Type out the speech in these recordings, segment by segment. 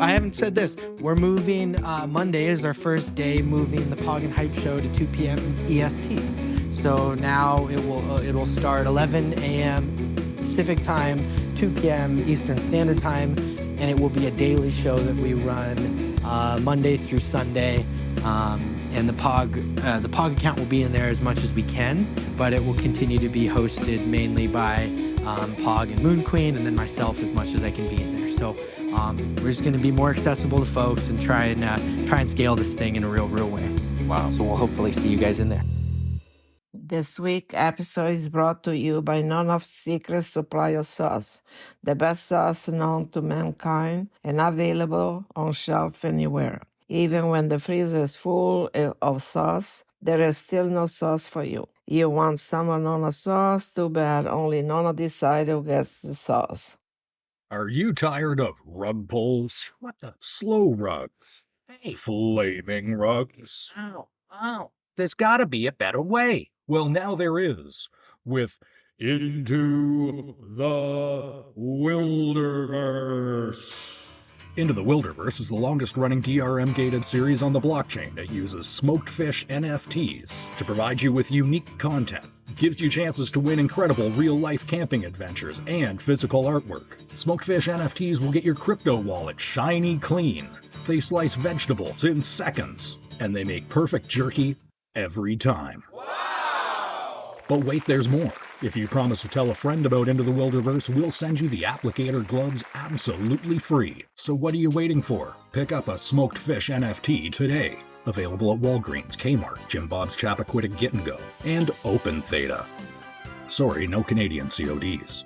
I haven't said this. We're moving. Monday is our first day moving the Pog and Hype show to 2 p.m. EST. So now it'll start 11 a.m. Pacific time, 2 p.m. Eastern Standard Time, and it will be a daily show that we run Monday through Sunday. And the Pog account will be in there as much as we can, but it will continue to be hosted mainly by Pog and Moon Queen, and then myself as much as I can be in there. So we're just going to be more accessible to folks and try and scale this thing in a real way. Wow. So we'll hopefully see you guys in there. This week episode is brought to you by none of Secret Supply of Sauce, the best sauce known to mankind and available on shelf anywhere. Even when the freezer is full of sauce, there is still no sauce for you. You want some of Nona sauce? Too bad, only Nona decides who gets the sauce. Are you tired of rug pulls? What the? Slow rugs. Hey. Flaming rugs. Ow. There's gotta be a better way. Well, now there is. With Into the Wilderverse. Into the Wilderverse is the longest-running DRM-gated series on the blockchain that uses smoked fish NFTs to provide you with unique content. It gives you chances to win incredible real-life camping adventures and physical artwork. Smoked fish NFTs will get your crypto wallet shiny clean. They slice vegetables in seconds, and they make perfect jerky every time. Wow! But wait, there's more. If you promise to tell a friend about Into the Wilderverse, we'll send you the applicator gloves absolutely free. So what are you waiting for? Pick up a smoked fish NFT today. Available at Walgreens, Kmart, Jim Bob's Chappaquiddick Get and Go, and Open Theta. Sorry, no Canadian CODs.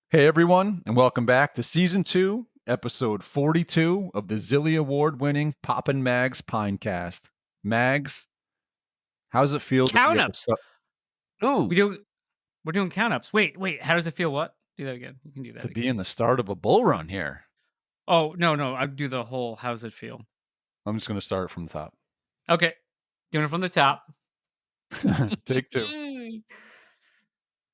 Hey everyone, and welcome back to Season 2, Episode 42 of the Zilly Award-winning Poppin' Mags Pinecast. Mags, how does it feel? Count-ups! Ooh! We're doing count-ups. Wait. How does it feel? What? Do that again. You can do that To again. be in the start of a bull run here. Oh, no. I'd do the whole, how does it feel? I'm just going to start from the top. Okay. Doing it from the top. Take 2.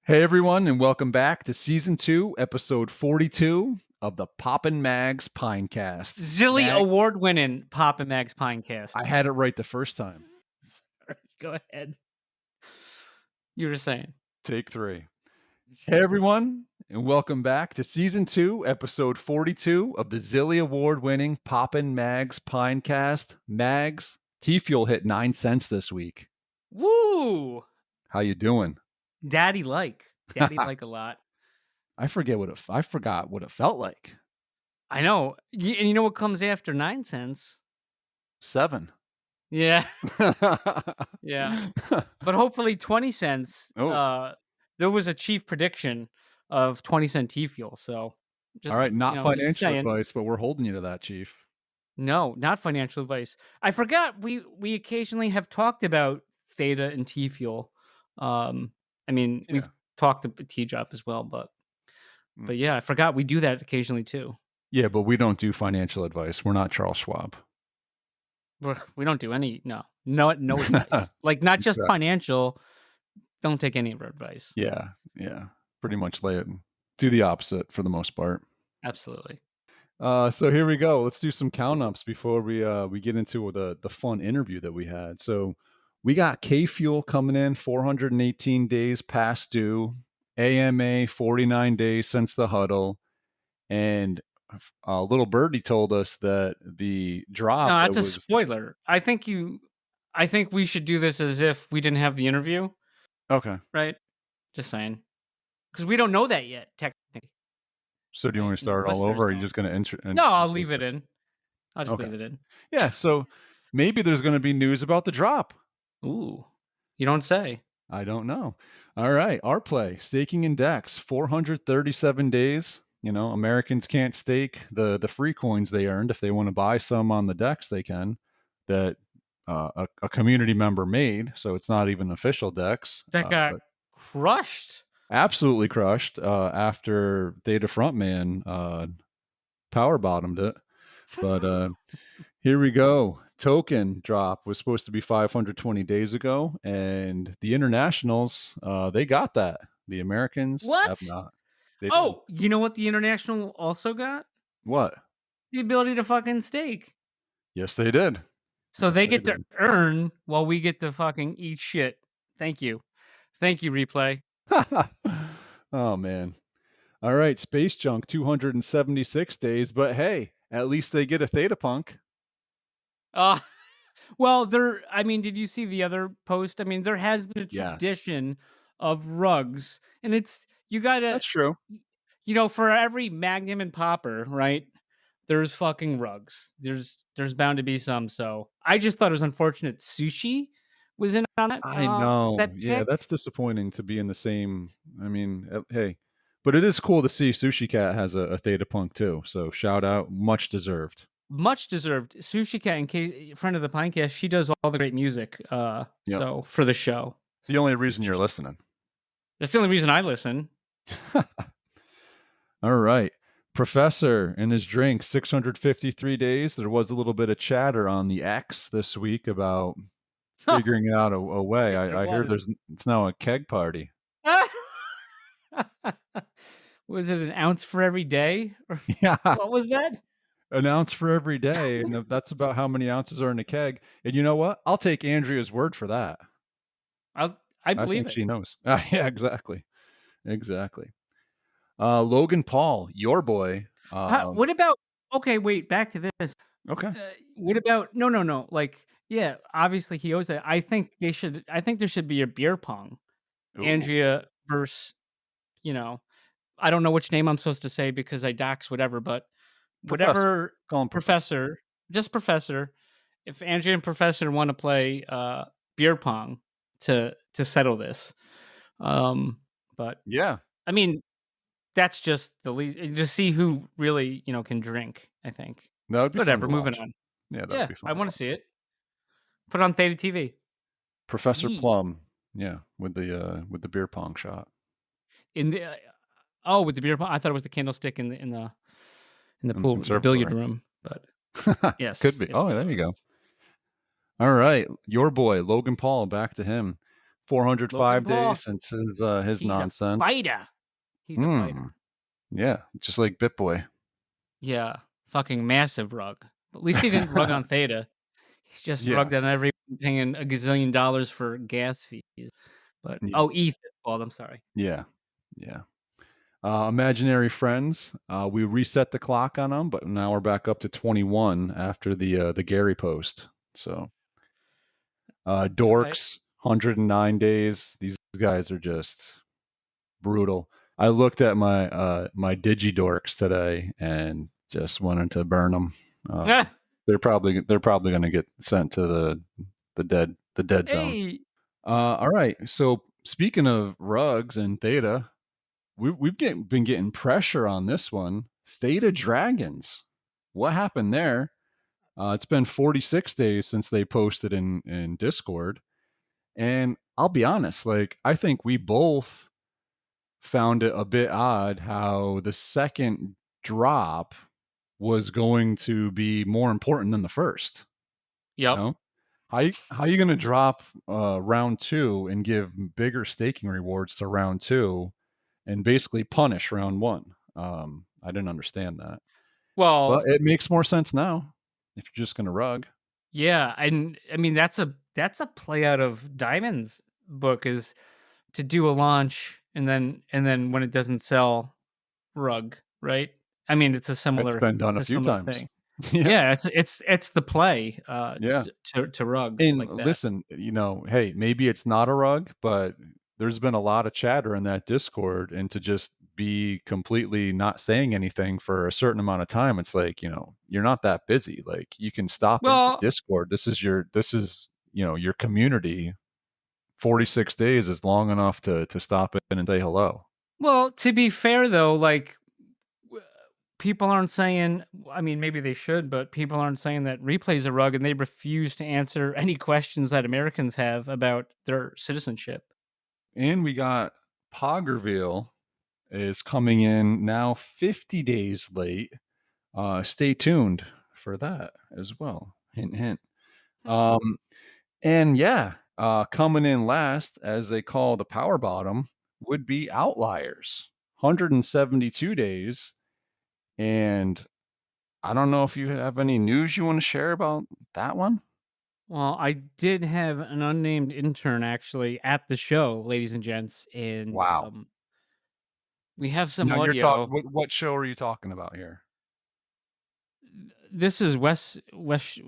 Hey everyone, and welcome back to Season 2, Episode 42 of the Poppin' Mags Pinecast. Zilly award-winning Poppin' Mags Pinecast. I had it right the first time. Sorry. Go ahead. You were saying. Take 3. Hey everyone, and welcome back to Season 2, Episode 42 of the Zilly Award-winning Poppin' Mags Pinecast. Mags, T-Fuel hit 9 cents this week. Woo! How you doing? Daddy like a lot. I forgot what it felt like. I know. And you know what comes after 9 cents? 7. Yeah. Yeah. But hopefully 20 cents. Oh. There was a chief prediction of 20-cent T-Fuel. So all right, not financial advice, but we're holding you to that, Chief. No, not financial advice. I forgot we occasionally have talked about Theta and T-Fuel. We've talked about T-Drop as well, but yeah, I forgot we do that occasionally too. Yeah, but we don't do financial advice. We're not Charles Schwab. We don't do any no advice. Like not just financial. Don't take any of our advice. Yeah. Pretty much do the opposite for the most part. Absolutely. So here we go. Let's do some count-ups before we get into the fun interview that we had. So we got K-Fuel coming in 418 days past due, AMA 49 days since the huddle, and Little Birdie told us that the drop. No, that's a spoiler. I think we should do this as if we didn't have the interview. Okay. Right? Just saying. Because we don't know that yet, technically. So do you want to start all over, or are you just going to No, I'll leave it in. I'll just leave it in. Yeah, so maybe there's going to be news about the drop. Ooh. You don't say. I don't know. All right, our play, staking index, 437 days. Americans can't stake the free coins they earned. If they want to buy some on the DEX, they can. That a community member made, so it's not even official DEX. That got crushed. Absolutely crushed after Theta Frontman power bottomed it. But here we go. Token drop was supposed to be 520 days ago, and the internationals, they got that. The Americans have not. You know what the international also got? What? the ability to fucking stake. Yes, they did. So Yes, they they get to did. earn while we get to fucking eat shit. Thank you. Thank you, replay. Oh man. All right, Space Junk 276 days, but hey, at least they get a Theta Punk. Well, I mean, did you see the other post? I mean, there has been a Yes. tradition of rugs, and you gotta, That's true. for every Magnum and Popper, right? There's fucking rugs. There's bound to be some. So I just thought it was unfortunate Sushi was in on it. I know. That Yeah, pick. that's disappointing to be in the same. I mean, hey, but it is cool to see Sushi Cat has a Theta Punk too. So shout out, much deserved. Much deserved. Sushi Cat, in case friend of the Pinecast, she does all the great music. Yep. So for the show. The only reason you're listening. That's the only reason I listen. All right. Professor and his drink, 653 days. There was a little bit of chatter on the X this week about figuring out a way. I heard it's now a keg party. Was it an ounce for every day? Yeah. What was that? An ounce for every day. And that's about how many ounces are in a keg. And you know what? I'll take Andrea's word for that. I believe think she knows. Yeah, exactly. Logan Paul, your boy. What about, okay, wait, back to this. Okay. What about, no. Like, yeah, obviously he owes it. I think there should be a beer pong. Ooh. Andrea versus, I don't know which name I'm supposed to say because I dox whatever, but whatever. Call him Professor, just Professor. If Andrea and Professor want to play beer pong to settle this, but yeah, I mean, that's just the least to see who really can drink. I think that would be whatever. Fun to Moving watch. on. Yeah, that would be fun. I want to see it. Put it on Theta TV. Professor Plum, yeah, with the beer pong shot. In the with the beer pong. I thought it was the candlestick in the pool, the billiard room. But yes, could be. Oh, there you go. All right, your boy Logan Paul. Back to him. 405 days since his He's nonsense. A fighter. He's a fighter. Yeah, just like BitBoy. Yeah, fucking massive rug. At least he didn't rug on Theta. He's just rugged on everyone paying $1 gazillion for gas fees. But ETH is called. I'm sorry. Yeah. Imaginary friends. We reset the clock on them, but now we're back up to 21 after the Gary post. So, dorks, 109 days. These guys are just brutal. I looked at my my DigiDorks today and just wanted to burn them. They're probably going to get sent to the dead zone. All right. So speaking of rugs and Theta, we've been getting pressure on this one. Theta Dragons. What happened there? It's been 46 days since they posted in Discord, and I'll be honest. Like, I think we both found it a bit odd how the second drop was going to be more important than the first. Yep. You know? How you going to drop round 2 and give bigger staking rewards to round 2 and basically punish round 1? I didn't understand that. Well, but it makes more sense now if you're just going to rug. Yeah, and I mean that's a play out of Diamond's book, is to do a launch and then when it doesn't sell, rug, right? I mean, it's a similar. It's been done a few times. Thing. Yeah, it's the play. To rug. And like that. Listen, hey, maybe it's not a rug, but there's been a lot of chatter in that Discord, and to just be completely not saying anything for a certain amount of time, it's like, you're not that busy. Like, you can stop in Discord. This is your community. 46 days is long enough to stop in and say hello. Well, to be fair though, like, people aren't saying, I mean, maybe they should, but people aren't saying that replay's a rug, and they refuse to answer any questions that Americans have about their citizenship. And we got Poggerville is coming in now 50 days late. Stay tuned for that as well. Hint, hint. And yeah, coming in last, as they call the power bottom, would be Outliers. 172 days. And I don't know if you have any news you want to share about that one. Well, I did have an unnamed intern actually at the show, ladies and gents, and Wow. we have some Now you're audio. what show are you talking about here? This is Wes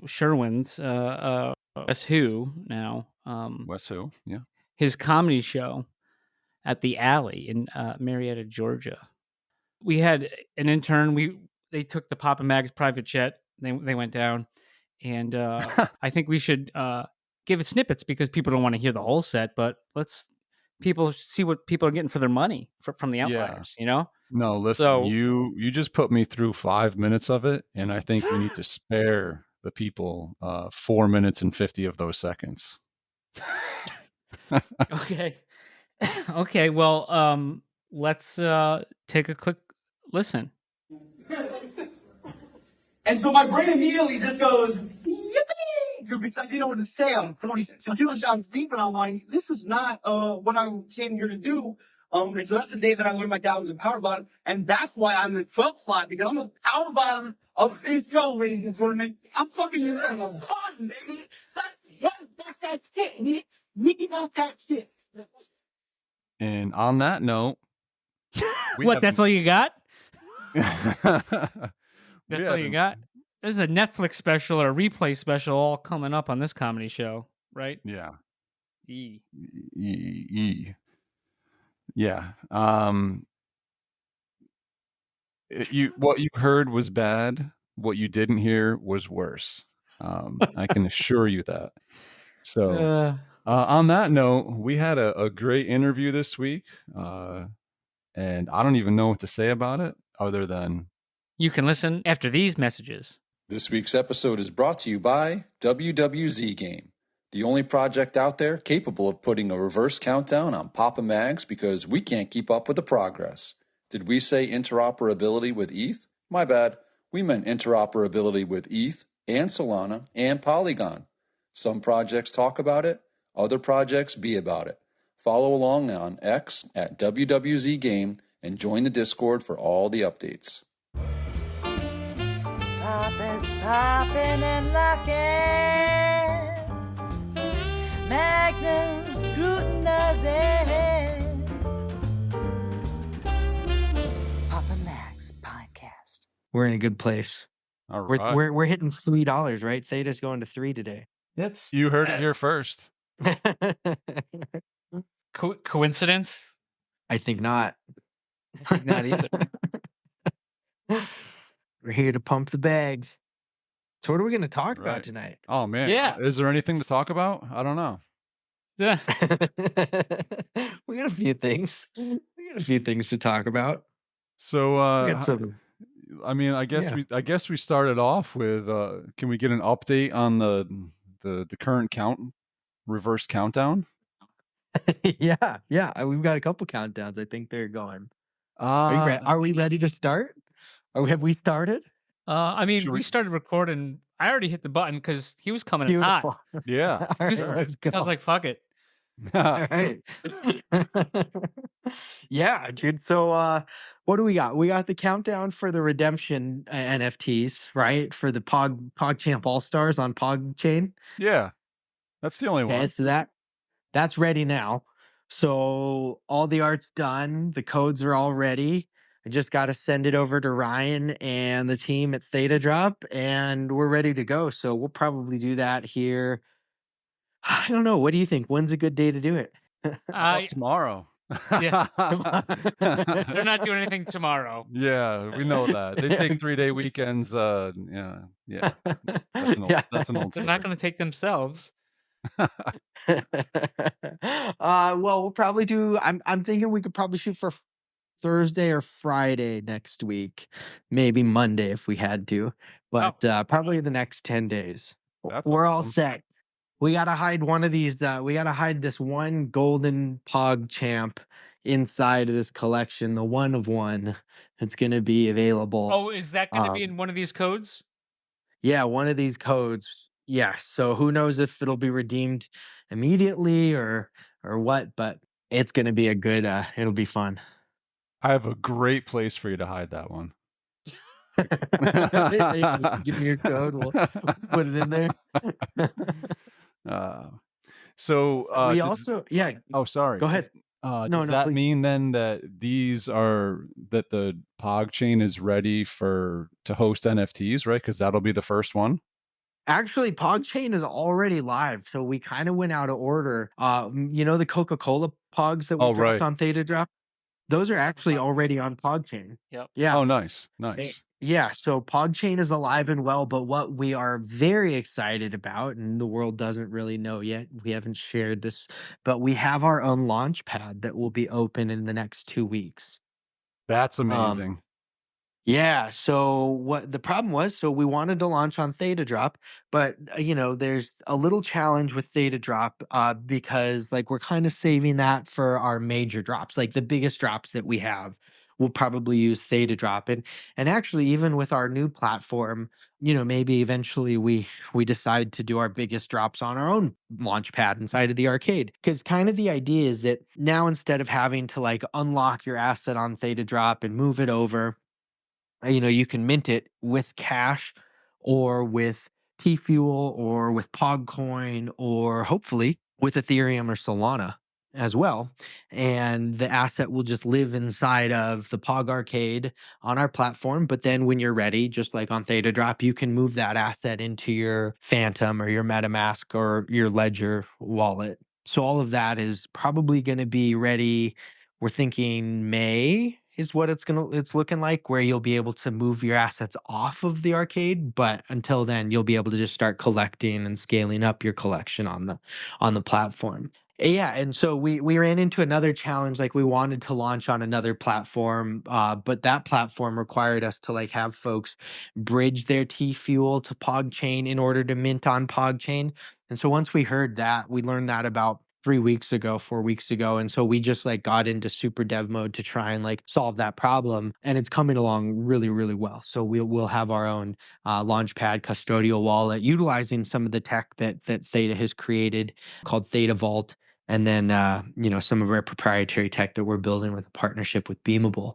Sherwin's Wes Who now. Wes Who? Yeah. His comedy show at the Alley in Marietta, Georgia. We had an intern. They took the Papa Mag's private jet. They went down, and I think we should give it snippets because people don't want to hear the whole set. But let's people see what people are getting for their money from the Outliers. You know? No, listen. So You just put me through 5 minutes of it, and I think we need to spare the people 4 minutes and 50 of those seconds. okay, okay. Well, let's take a quick listen. And so my brain immediately just goes, yippee! Because I didn't know what to say. I'm 40. So 2 sounds deep, and I'm like, this is not what I came here to do. And so that's the day that I learned my dad was a power bottom. And that's why I'm in 12 flat, because I'm a power bottom of this show, ladies and gentlemen. I'm fucking you in the bottom, baby. That's that shit, Nick. Nicky about that shit. And on that note, What? That's all you got? We That's all you got? There's a Netflix special or a replay special all coming up on this comedy show, right? Yeah. E. Yeah. What you heard was bad. What you didn't hear was worse. I can assure you that. So on that note, we had a great interview this week. And I don't even know what to say about it other than you can listen after these messages. This week's episode is brought to you by WWZ Game, the only project out there capable of putting a reverse countdown on Papa Mags because we can't keep up with the progress. Did we say interoperability with ETH? My bad. We meant interoperability with ETH and Solana and Polygon. Some projects talk about it, other projects be about it. Follow along on X at WWZ Game and join the Discord for all the updates. Papa's popping and locking, Magnum scrutinizing. Papa Max podcast. We're in a good place. all right. We're hitting $3, right? Theta's going to 3 today. That's You heard it here first. coincidence? I think not. I think not either. We're here to pump the bags. So what are we going to talk Right. about tonight? Oh man. Yeah. Is there anything to talk about? I don't know. Yeah. We got a few things. We got a few things to talk about. So We got some. I mean, I guess we started off with can we get an update on the current reverse countdown? Yeah. We've got a couple countdowns. I think they're going. Are we ready to start? Or have we started? I mean, Should we we- started recording. I already hit the button because he was coming in hot. Beautiful. Yeah. All right, I let's go. was like, fuck it. All right. Yeah, dude. So what do we got? We got the countdown for the redemption NFTs, right? For the PogChamp All-Stars on PogChain. Yeah. That's the only Okay, one. so that's ready now. So all the art's done. The codes are all ready. I just got to send it over to Ryan and the team at Theta Drop, and we're ready to go. So we'll probably do that here. I don't know. What do you think? When's a good day to do it? Tomorrow. Yeah. They're not doing anything tomorrow. Yeah, we know that. They take 3-day weekends. Yeah. That's an old They're story. not going to take themselves. Well, we'll probably do. I'm thinking we could probably shoot for Thursday or Friday next week, maybe Monday if we had to, but probably the next 10 days. That's We're all awesome. set. We gotta hide one of these. We gotta hide this one golden PogChamp inside of this collection, the one of one that's gonna be available. Oh, is that going to be in one of these codes? Yeah, one of these codes. Yeah. So who knows if it'll be redeemed immediately or what, but it's gonna be a good it'll be fun. I have a great place for you to hide that one. Give me your code. We'll put it in there. uh, We does, also, yeah. oh, sorry. Go ahead. No, Does no, that please. mean then that that the Pog chain is ready to host NFTs, right? Because that'll be the first one. Actually, PogChain is already live, so we kind of went out of order. The Coca-Cola Pogs that we Oh, dropped right. on Theta Drop, those are actually already on PogChain. Yep. Yeah. Oh, nice. Yeah, so PogChain is alive and well, but what we are very excited about, and the world doesn't really know yet, we haven't shared this, but we have our own launch pad that will be open in the next 2 weeks. That's Um, amazing. Yeah, so what the problem was, so we wanted to launch on Theta Drop, but there's a little challenge with Theta Drop because like we're kind of saving that for our major drops, like the biggest drops that we have. We'll probably use Theta Drop, and actually even with our new platform, maybe eventually we decide to do our biggest drops on our own launch pad inside of the arcade, because kind of the idea is that now instead of having to like unlock your asset on Theta Drop and move it over, you can mint it with cash or with T Fuel or with Pogcoin or hopefully with Ethereum or Solana as well. And the asset will just live inside of the Pog Arcade on our platform. But then when you're ready, just like on Theta Drop, you can move that asset into your Phantom or your MetaMask or your Ledger wallet. So all of that is probably going to be ready. We're thinking May is what it's looking like, where you'll be able to move your assets off of the arcade, but until then you'll be able to just start collecting and scaling up your collection on the platform. Yeah, and so we ran into another challenge. Like we wanted to launch on another platform, but that platform required us to like have folks bridge their T Fuel to PogChain in order to mint on PogChain. And so once we heard that, we learned that about 3 weeks ago, 4 weeks ago. And so we just like got into super dev mode to try and like solve that problem. And it's coming along really, really well. So we'll have our own Launchpad custodial wallet utilizing some of the tech that Theta has created called Theta Vault. And then, some of our proprietary tech that we're building with a partnership with Beamable.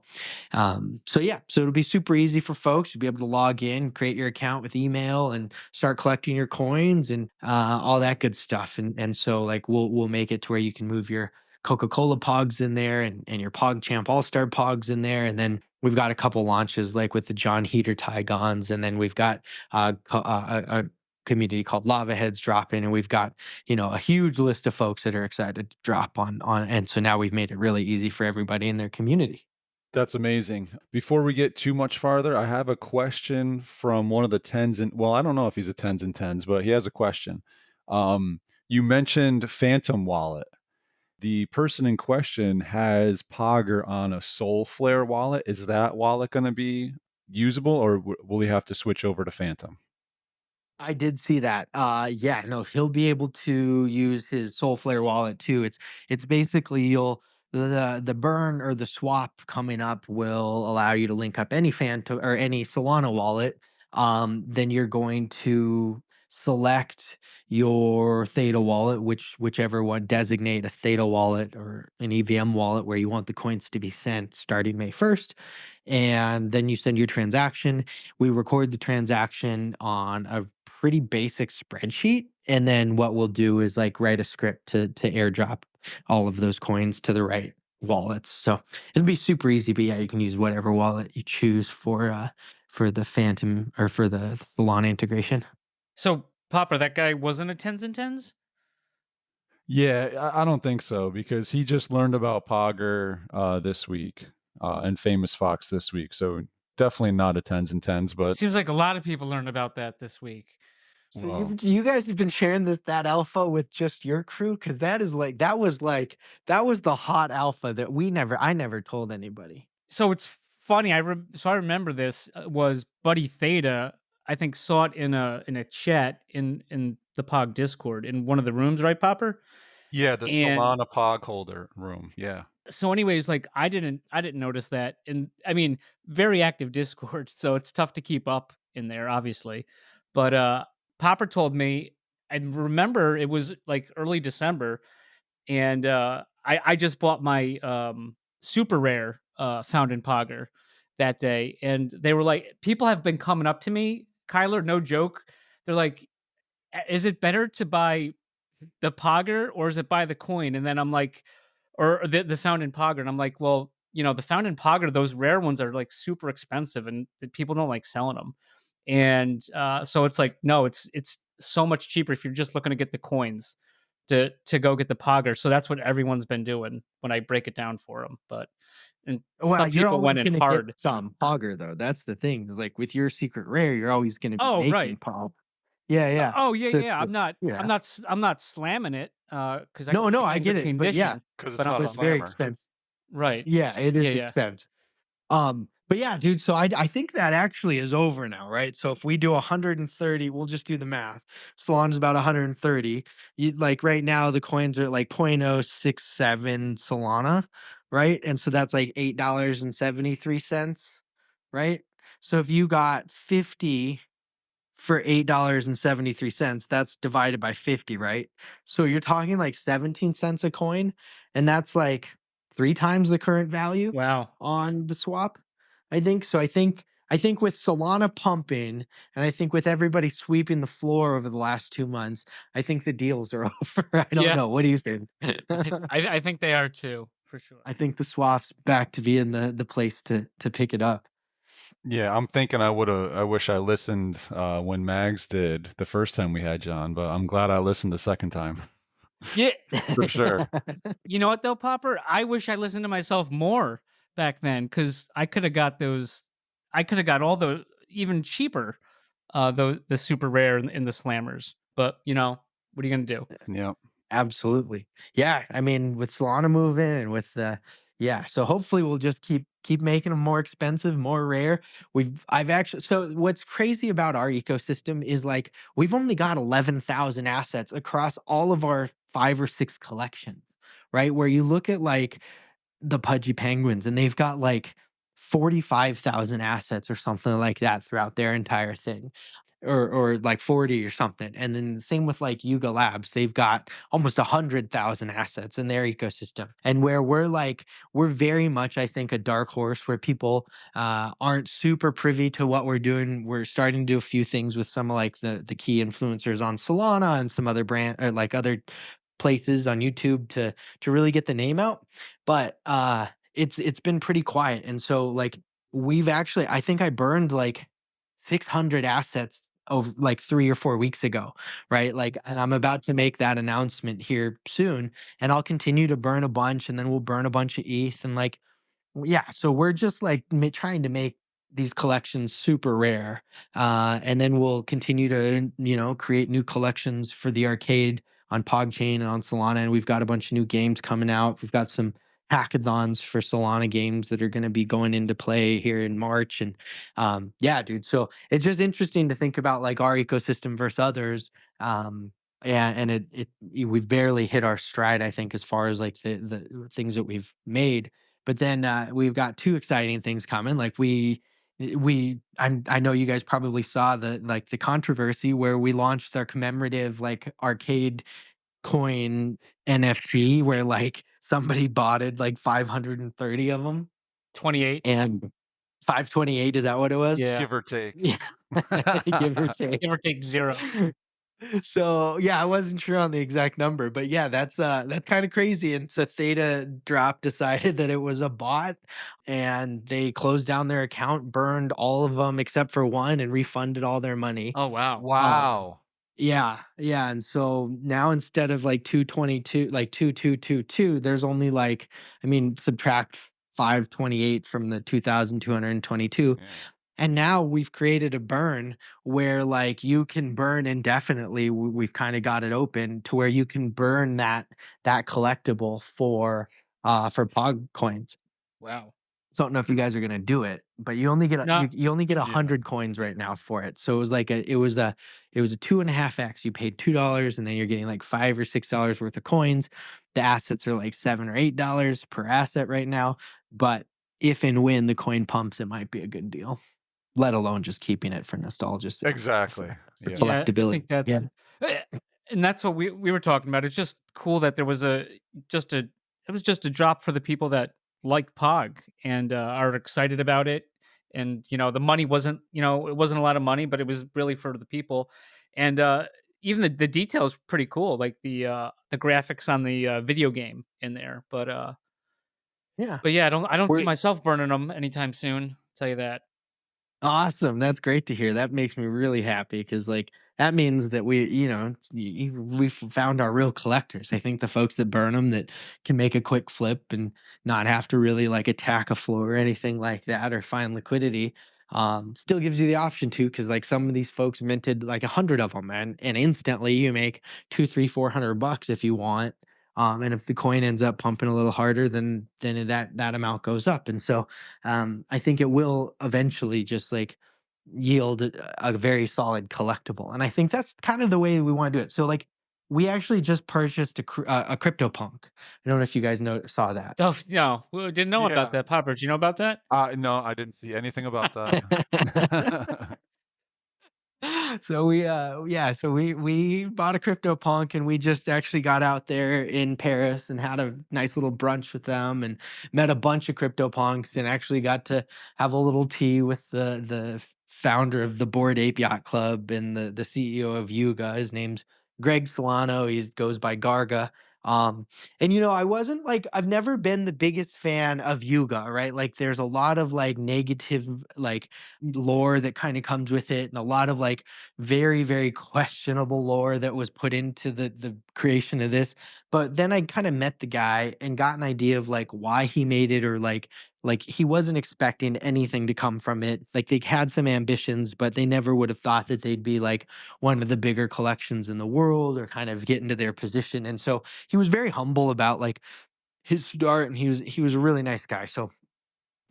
So it'll be super easy for folks. You'll be able to log in, create your account with email, and start collecting your coins and all that good stuff. And so like we'll make it to where you can move your Coca-Cola Pogs in there and your PogChamp All-Star Pogs in there. And then we've got a couple launches like with the John Heater Tigons, and then we've got a community called Lava Heads dropping, and we've got a huge list of folks that are excited to drop on, and so now we've made it really easy for everybody in their community. That's amazing. Before we get too much farther, I have a question from one of the tens and I don't know if he's a tens and tens, but he has a question. You mentioned Phantom Wallet. The person in question has Pogger on a Soulflare wallet. Is that wallet going to be usable, or will he have to switch over to Phantom? I did see that. Yeah, no, he'll be able to use his Soulflare wallet too. It's basically the burn or the swap coming up will allow you to link up any Phantom or any Solana wallet. Then you're going to select your Theta wallet, whichever one, designate a Theta wallet or an EVM wallet where you want the coins to be sent starting May 1st. And then you send your transaction. We record the transaction on a pretty basic spreadsheet. And then what we'll do is like write a script to airdrop all of those coins to the right wallets. So it'll be super easy, but yeah, you can use whatever wallet you choose for the Phantom or for the Solana integration. So Popper, that guy wasn't a tens and tens? Yeah, I don't think so, because he just learned about Pogger this week and Famous Fox this week. So definitely not a tens and tens, but Seems like a lot of people learned about that this week. So you guys have been sharing that alpha with just your crew, because that was the hot alpha that I never told anybody. So it's funny. I remember this was Buddy Theta. I think saw it in a chat in the Pog Discord in one of the rooms, right, Popper? Yeah, the Solana Pog holder room. Yeah. So anyways, like I didn't notice that. And I mean, very active Discord, so it's tough to keep up in there, obviously. But Popper told me, I remember it was like early December, and I just bought my super rare found in Pogger. that day, and they were like, people have been coming up to me, Kyler, no joke. They're like, is it better to buy the Pogger or is it buy the coin? And then I'm like, or the Fountain Pogger. And I'm like, well, the Fountain Pogger, those rare ones are like super expensive and the people don't like selling them. And so it's like, no, it's so much cheaper if you're just looking to get the coins to go get the Pogger. So that's what everyone's been doing when I break it down for them. But and Well, some you're people always went in gonna hard. get some Pogger though. That's the thing. Like with your secret rare, you're always gonna be Oh, making right. Pog. Yeah. Oh yeah, So yeah. yeah. I'm not slamming it because No, it I comes get with it. But yeah, condition. Because But it's not a it's very slammer. expensive. right. Yeah, it is Yeah, yeah. expensive. But yeah, dude. So I think that actually is over now, right? So if we do 130, we'll just do the math. Solana's about 130. Like right now, the coins are like 0.067 Solana, right? And so that's like $8.73, right? So if you got 50 for $8.73, that's divided by 50, right? So you're talking like 17 cents a coin, and that's like 3 times the current value Wow. on the swap. I think so. I think with Solana pumping, and I think with everybody sweeping the floor over the last 2 months, I think the deals are over. I don't Yeah. know. What do you think? I think they are too, for sure. I think the swap's back to being the place to pick it up. Yeah, I'm thinking I wish I listened when Mags did the first time we had John, but I'm glad I listened the second time. Yeah. For sure. You know what though, Popper? I wish I listened to myself more back then because I could have got those. I could have got all the even cheaper, the super rare and the slammers. But what are you gonna do? Yeah. Absolutely. Yeah. I mean, with Solana moving and with yeah. So hopefully we'll just keep making them more expensive, more rare. I've actually so what's crazy about our ecosystem is like we've only got 11,000 assets across all of our 5 or 6 collections, right? Where you look at like the Pudgy Penguins and they've got like 45,000 assets or something like that throughout their entire thing or like 40 or something. And then the same with like Yuga Labs, they've got almost 100,000 assets in their ecosystem. And where we're very much, I think, a dark horse where people aren't super privy to what we're doing. We're starting to do a few things with some of like the key influencers on Solana and some other brand or like other places on YouTube to really get the name out. But it's been pretty quiet. And so like we've actually, I think I burned like 600 assets over like 3 or 4 weeks ago, right? Like, and I'm about to make that announcement here soon, and I'll continue to burn a bunch, and then we'll burn a bunch of ETH, and like, yeah. So we're just like trying to make these collections super rare, and then we'll continue to create new collections for the arcade on PogChain and on Solana, and we've got a bunch of new games coming out. We've got some hackathons for Solana games that are going to be going into play here in March. And yeah, dude. So it's just interesting to think about like our ecosystem versus others. Yeah, and we've barely hit our stride, I think, as far as like the things that we've made. But then we've got 2 exciting things coming. Like I know you guys probably saw the controversy where we launched our commemorative like arcade coin NFT where like somebody botted like 530 of them 28 and 528, is that what it was? Yeah. Give or take. Yeah. Give or take. Give or take 0. So yeah, I wasn't sure on the exact number, but yeah, that's kind of crazy. And so Theta Drop decided that it was a bot, and they closed down their account, burned all of them except for one, and refunded all their money. Oh wow. Wow. Yeah, and so now instead of like 222, like 2222, there's only like, I mean, subtract 528 from the 2,222. Yeah. And now we've created a burn where like you can burn indefinitely. We've kind of got it open to where you can burn that collectible for Pog coins. Wow. So I don't know if you guys are gonna do it, but you only get No. you only get 100 coins right now for it. So it was like a 2.5x. You paid $2, and then you're getting like $5 or $6 worth of coins. The assets are like $7 or $8 per asset right now. But if and when the coin pumps, it might be a good deal. Let alone just keeping it for nostalgia. Exactly. For Yeah. collectability. I think that's and that's what we were talking about. It's just cool that there was just a drop for the people that like Pog and are excited about it. and the money wasn't, it wasn't a lot of money, but it was really for the people. And even the details pretty cool, like the graphics on the video game in there. Yeah. But yeah, I don't see We're myself burning them anytime soon. I'll tell you that. Awesome. That's great to hear. That makes me really happy because, like, that means that we've found our real collectors. I think the folks that burn them that can make a quick flip and not have to really like attack a floor or anything like that or find liquidity, still gives you the option to, because like some of these folks minted like 100 of them, and instantly you make two, three, $400 if you want. And if the coin ends up pumping a little harder, then that amount goes up. And so I think it will eventually just like yield a very solid collectible. And I think that's kind of the way we want to do it. So like we actually just purchased a CryptoPunk. I don't know if you guys saw that. Oh no, we didn't know about Yeah. that. Popper, do you know about that? No, I didn't see anything about that. So we bought a CryptoPunk, and we just actually got out there in Paris and had a nice little brunch with them and met a bunch of CryptoPunks, and actually got to have a little tea with the founder of the Bored Ape Yacht Club and the CEO of Yuga. His name's Greg Solano. He goes by Garga. Um and I wasn't like, I've never been the biggest fan of Yuga, right? Like there's a lot of like negative like lore that kind of comes with it, and a lot of like very, very questionable lore that was put into the creation of this. But then I kind of met the guy and got an idea of like why he made it, or like he wasn't expecting anything to come from it. Like they had some ambitions, but they never would have thought that they'd be like one of the bigger collections in the world or kind of get into their position. And so he was very humble about like his start, and he was a really nice guy. So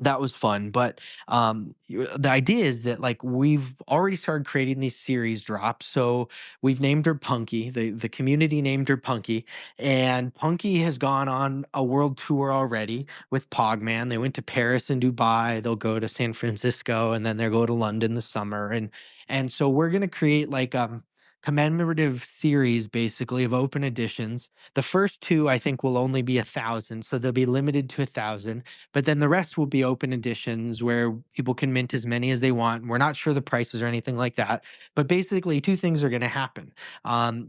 that was fun. But the idea is that like we've already started creating these series drops. So we've named her Punky. The community named her Punky, and Punky has gone on a world tour already with Pogman. They went to Paris and Dubai. They'll go to San Francisco, and then they'll go to London this summer. And so we're gonna create like commemorative series basically of open editions. The first two I think will only be 1,000, so they'll be limited to 1,000. But then the rest will be open editions where people can mint as many as they want. We're not sure the prices or anything like that. But basically, two things are going to happen.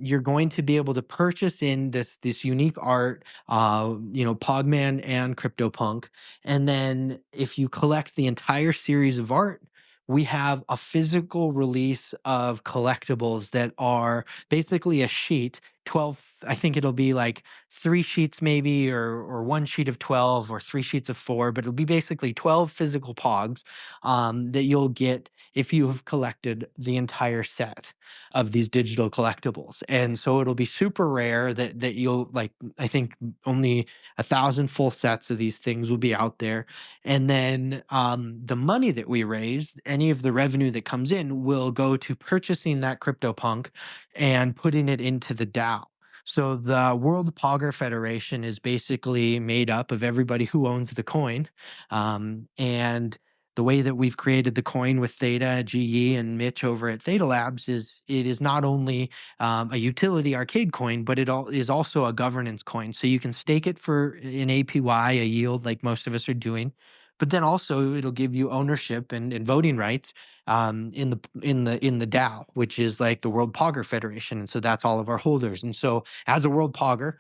You're going to be able to purchase in this unique art, Pogman and CryptoPunk. And then if you collect the entire series of art, we have a physical release of collectibles that are basically a sheet, 12, I think it'll be like 3 sheets maybe, or 1 sheet of 12, or 3 sheets of 4, but it'll be basically 12 physical pogs that you'll get if you have collected the entire set of these digital collectibles. And so it'll be super rare that you'll like, I think only 1,000 full sets of these things will be out there. And then the money that we raise, any of the revenue that comes in, will go to purchasing that CryptoPunk and putting it into the DAO. So the World Pogger Federation is basically made up of everybody who owns the coin. And the way that we've created the coin with Theta, GE, and Mitch over at Theta Labs is it is not only a utility arcade coin, but is also a governance coin. So you can stake it for an APY, a yield, like most of us are doing. But then also it'll give you ownership and voting rights in the DAO, which is like the World Pogger Federation, and so that's all of our holders. And so, as a World Pogger,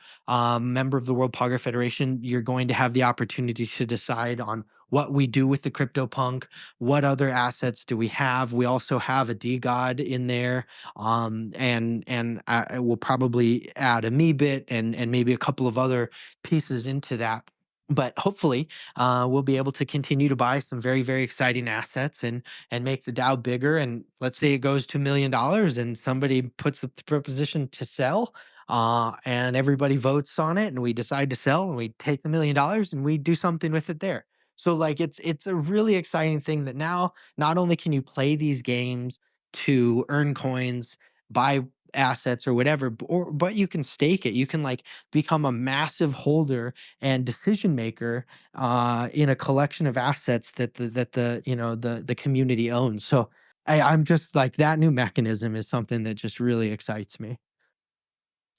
member of the World Pogger Federation, you're going to have the opportunity to decide on what we do with the CryptoPunk, what other assets do we have. We also have a DeGod in there, and I will probably add a Meebit and maybe a couple of other pieces into that. But hopefully, we'll be able to continue to buy some very, very exciting assets and make the DAO bigger. And let's say it goes to $1 million, and somebody puts up the proposition to sell, and everybody votes on it, and we decide to sell, and we take the $1 million and we do something with it there. So like it's a really exciting thing that now not only can you play these games to earn coins, buy assets or whatever, but you can stake it. You can like become a massive holder and decision maker in a collection of assets that the community owns. So I'm just like, that new mechanism is something that just really excites me.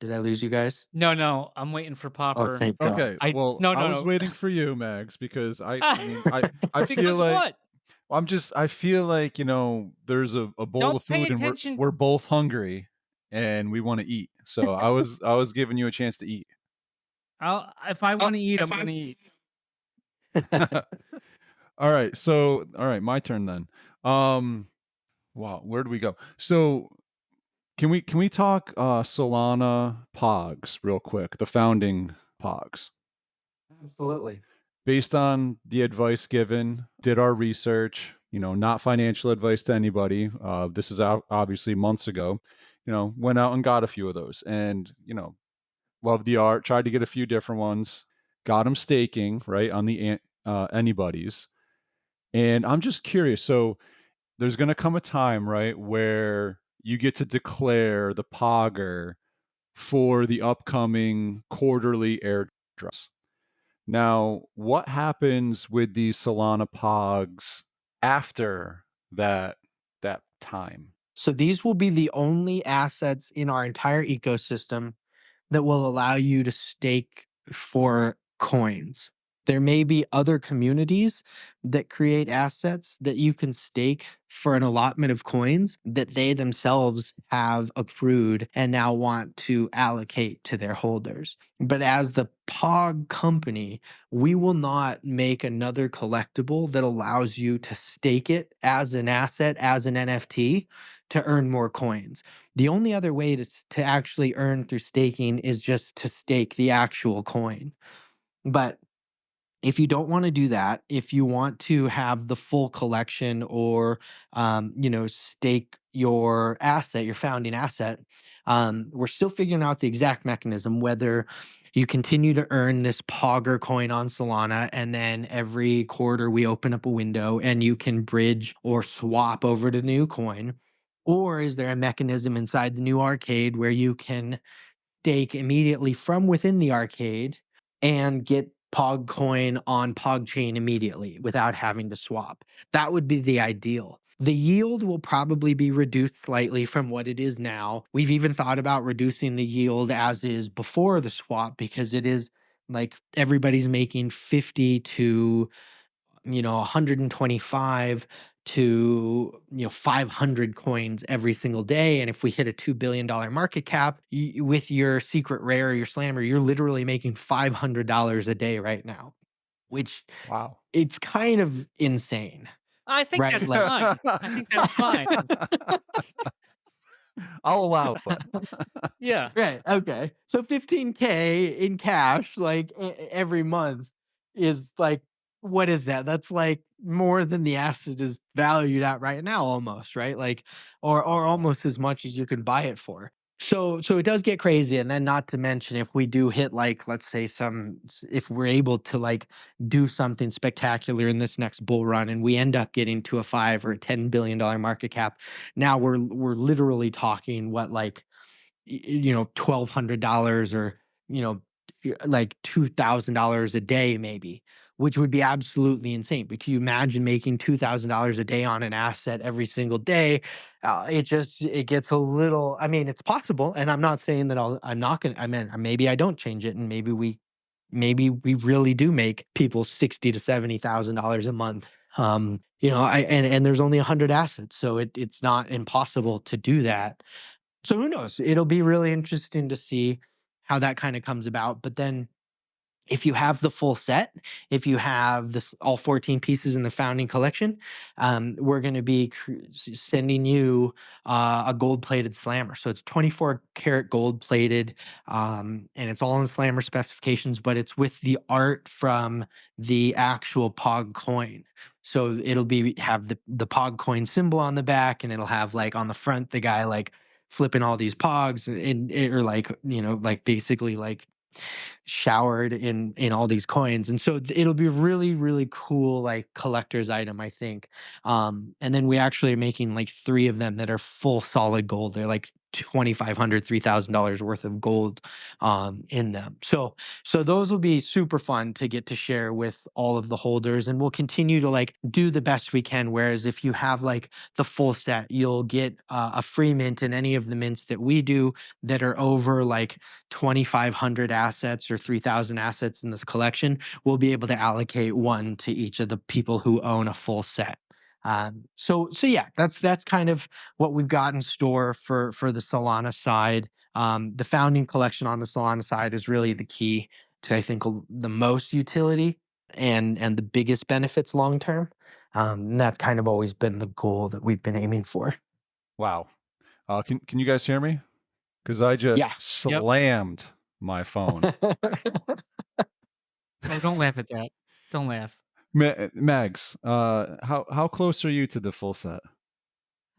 Did I lose you guys? No, I'm waiting for Oh, Popper. thank God. Okay, I well, no I no was no. waiting for you, Mags, because I mean, I Because feel like what? I feel like, there's a bowl Don't of pay food and attention. we're both hungry and we want to eat. So I was giving you a chance to eat. If I want to eat, I'm going to eat. All right. So, all right, my turn then. Wow, where do we go? So, can we talk Solana Pogs real quick, the founding Pogs? Absolutely. Based on the advice given, did our research, not financial advice to anybody. This is obviously months ago, went out and got a few of those and, loved the art, tried to get a few different ones, got them staking, right, on the anybody's. And I'm just curious. So there's going to come a time, right, where you get to declare the Pogger for the upcoming quarterly airdrops. Now, what happens with these Solana Pogs after that time? So these will be the only assets in our entire ecosystem that will allow you to stake for coins. There may be other communities that create assets that you can stake for an allotment of coins that they themselves have accrued and now want to allocate to their holders. But as the POG company, we will not make another collectible that allows you to stake it as an asset, as an NFT, to earn more coins. The only other way to actually earn through staking is just to stake the actual coin. But if you don't want to do that, if you want to have the full collection or, stake your asset, your founding asset, we're still figuring out the exact mechanism, whether you continue to earn this Pogger coin on Solana, and then every quarter we open up a window and you can bridge or swap over to the new coin. Or is there a mechanism inside the new arcade where you can stake immediately from within the arcade and get Pog coin on Pog chain immediately without having to swap? That would be the ideal. The yield will probably be reduced slightly from what it is now. We've even thought about reducing the yield as is before the swap, because it is like everybody's making 50 to 125 to 500 coins every single day. And if we hit a $2 billion market cap, with your secret rare, your slammer, you're literally making $500 a day right now, which Wow. it's kind of insane. I think Right, that's like- fine. I think that's fine. I'll allow it. Yeah. Right. Okay. So 15K in cash, like every month, is like, what is that? That's like more than the asset is valued at right now, almost, right? Like, or almost as much as you can buy it for. So it does get crazy. And then not to mention, if we do hit, like, let's say if we're able to like do something spectacular in this next bull run and we end up getting to a $5 or $10 billion market cap, now we're literally talking what, like, $1,200 or, like $2,000 a day, maybe, which would be absolutely insane. But can you imagine making $2,000 a day on an asset every single day? It gets a little, I mean, it's possible. And I'm not saying that I'm not going to, I mean, maybe I don't change it. And maybe we really do make people $60,000 to $70,000 a month. And there's only 100 assets. So it's not impossible to do that. So who knows? It'll be really interesting to see how that kind of comes about. But then if you have the full set, if you have all 14 pieces in the founding collection, we're going to be sending you a gold-plated slammer. So it's 24 karat gold-plated, and it's all in slammer specifications, but it's with the art from the actual Pog coin. So it'll have the Pog coin symbol on the back, and it'll have, like, on the front, the guy like flipping all these Pogs, or like basically like showered in all these coins. And so it'll be really, really cool, like, collector's item, I think. And then we actually are making like 3 of them that are full solid gold. They're like $2,500, $3,000 worth of gold in them. So those will be super fun to get to share with all of the holders, and we'll continue to like do the best we can. Whereas if you have like the full set, you'll get a free mint in any of the mints that we do that are over like 2,500 assets or 3,000 assets in this collection. We'll be able to allocate one to each of the people who own a full set. So yeah, that's kind of what we've got in store for the Solana side. The founding collection on the Solana side is really the key to, I think, the most utility and the biggest benefits long term. And that's kind of always been the goal that we've been aiming for. Wow. Can you guys hear me? Because I just Yeah. slammed my phone. Oh, don't laugh at that. Don't laugh. Mags, how close are you to the full set?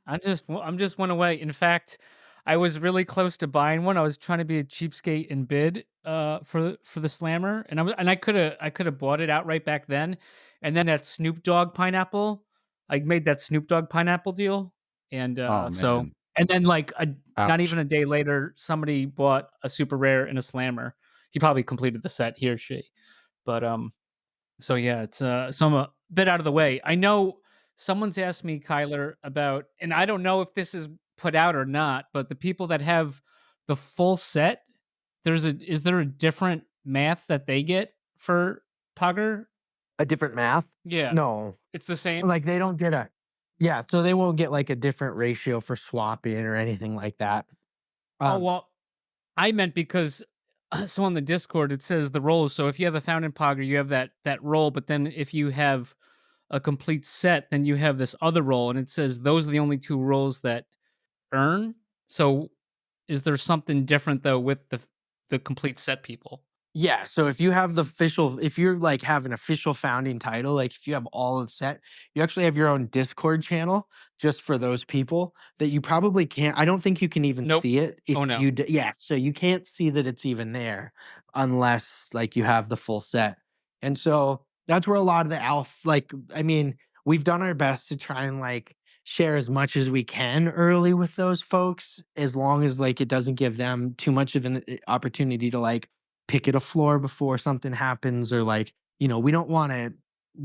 I'm just one away. In fact, I was really close to buying one. I was trying to be a cheapskate and bid for the Slammer, and I could have bought it outright back then. And then that Snoop Dogg pineapple, I made that Snoop Dogg pineapple deal, and Oh so man. and then like not Ouch. even a day later, somebody bought a super rare and a Slammer. He probably completed the set, he or she, but so yeah, it's so I'm a bit out of the way. I know someone's asked me, Kyler, about, and I don't know if this is put out or not, but the people that have the full set, is there a different math that they get for Pugger? A different math? Yeah, No, it's the same. like they don't get yeah, so they won't get like a different ratio for swapping or anything like that. Oh well, I meant because so on the Discord it says the rolls. So if you have a Fountain Pogger, you have that roll, but then if you have a complete set, then you have this other roll, and it says those are the only two rolls that earn. So is there something different though with the complete set people? Yeah, so if you have if you're like have an official founding title, like if you have all of the set, you actually have your own Discord channel just for those people that you probably can't. I don't think you can even Nope. see it if Oh no. yeah, so you can't see that it's even there unless like you have the full set. And so that's where a lot of the I mean, we've done our best to try and like share as much as we can early with those folks, as long as like it doesn't give them too much of an opportunity to like picket a floor before something happens, or like, we don't want to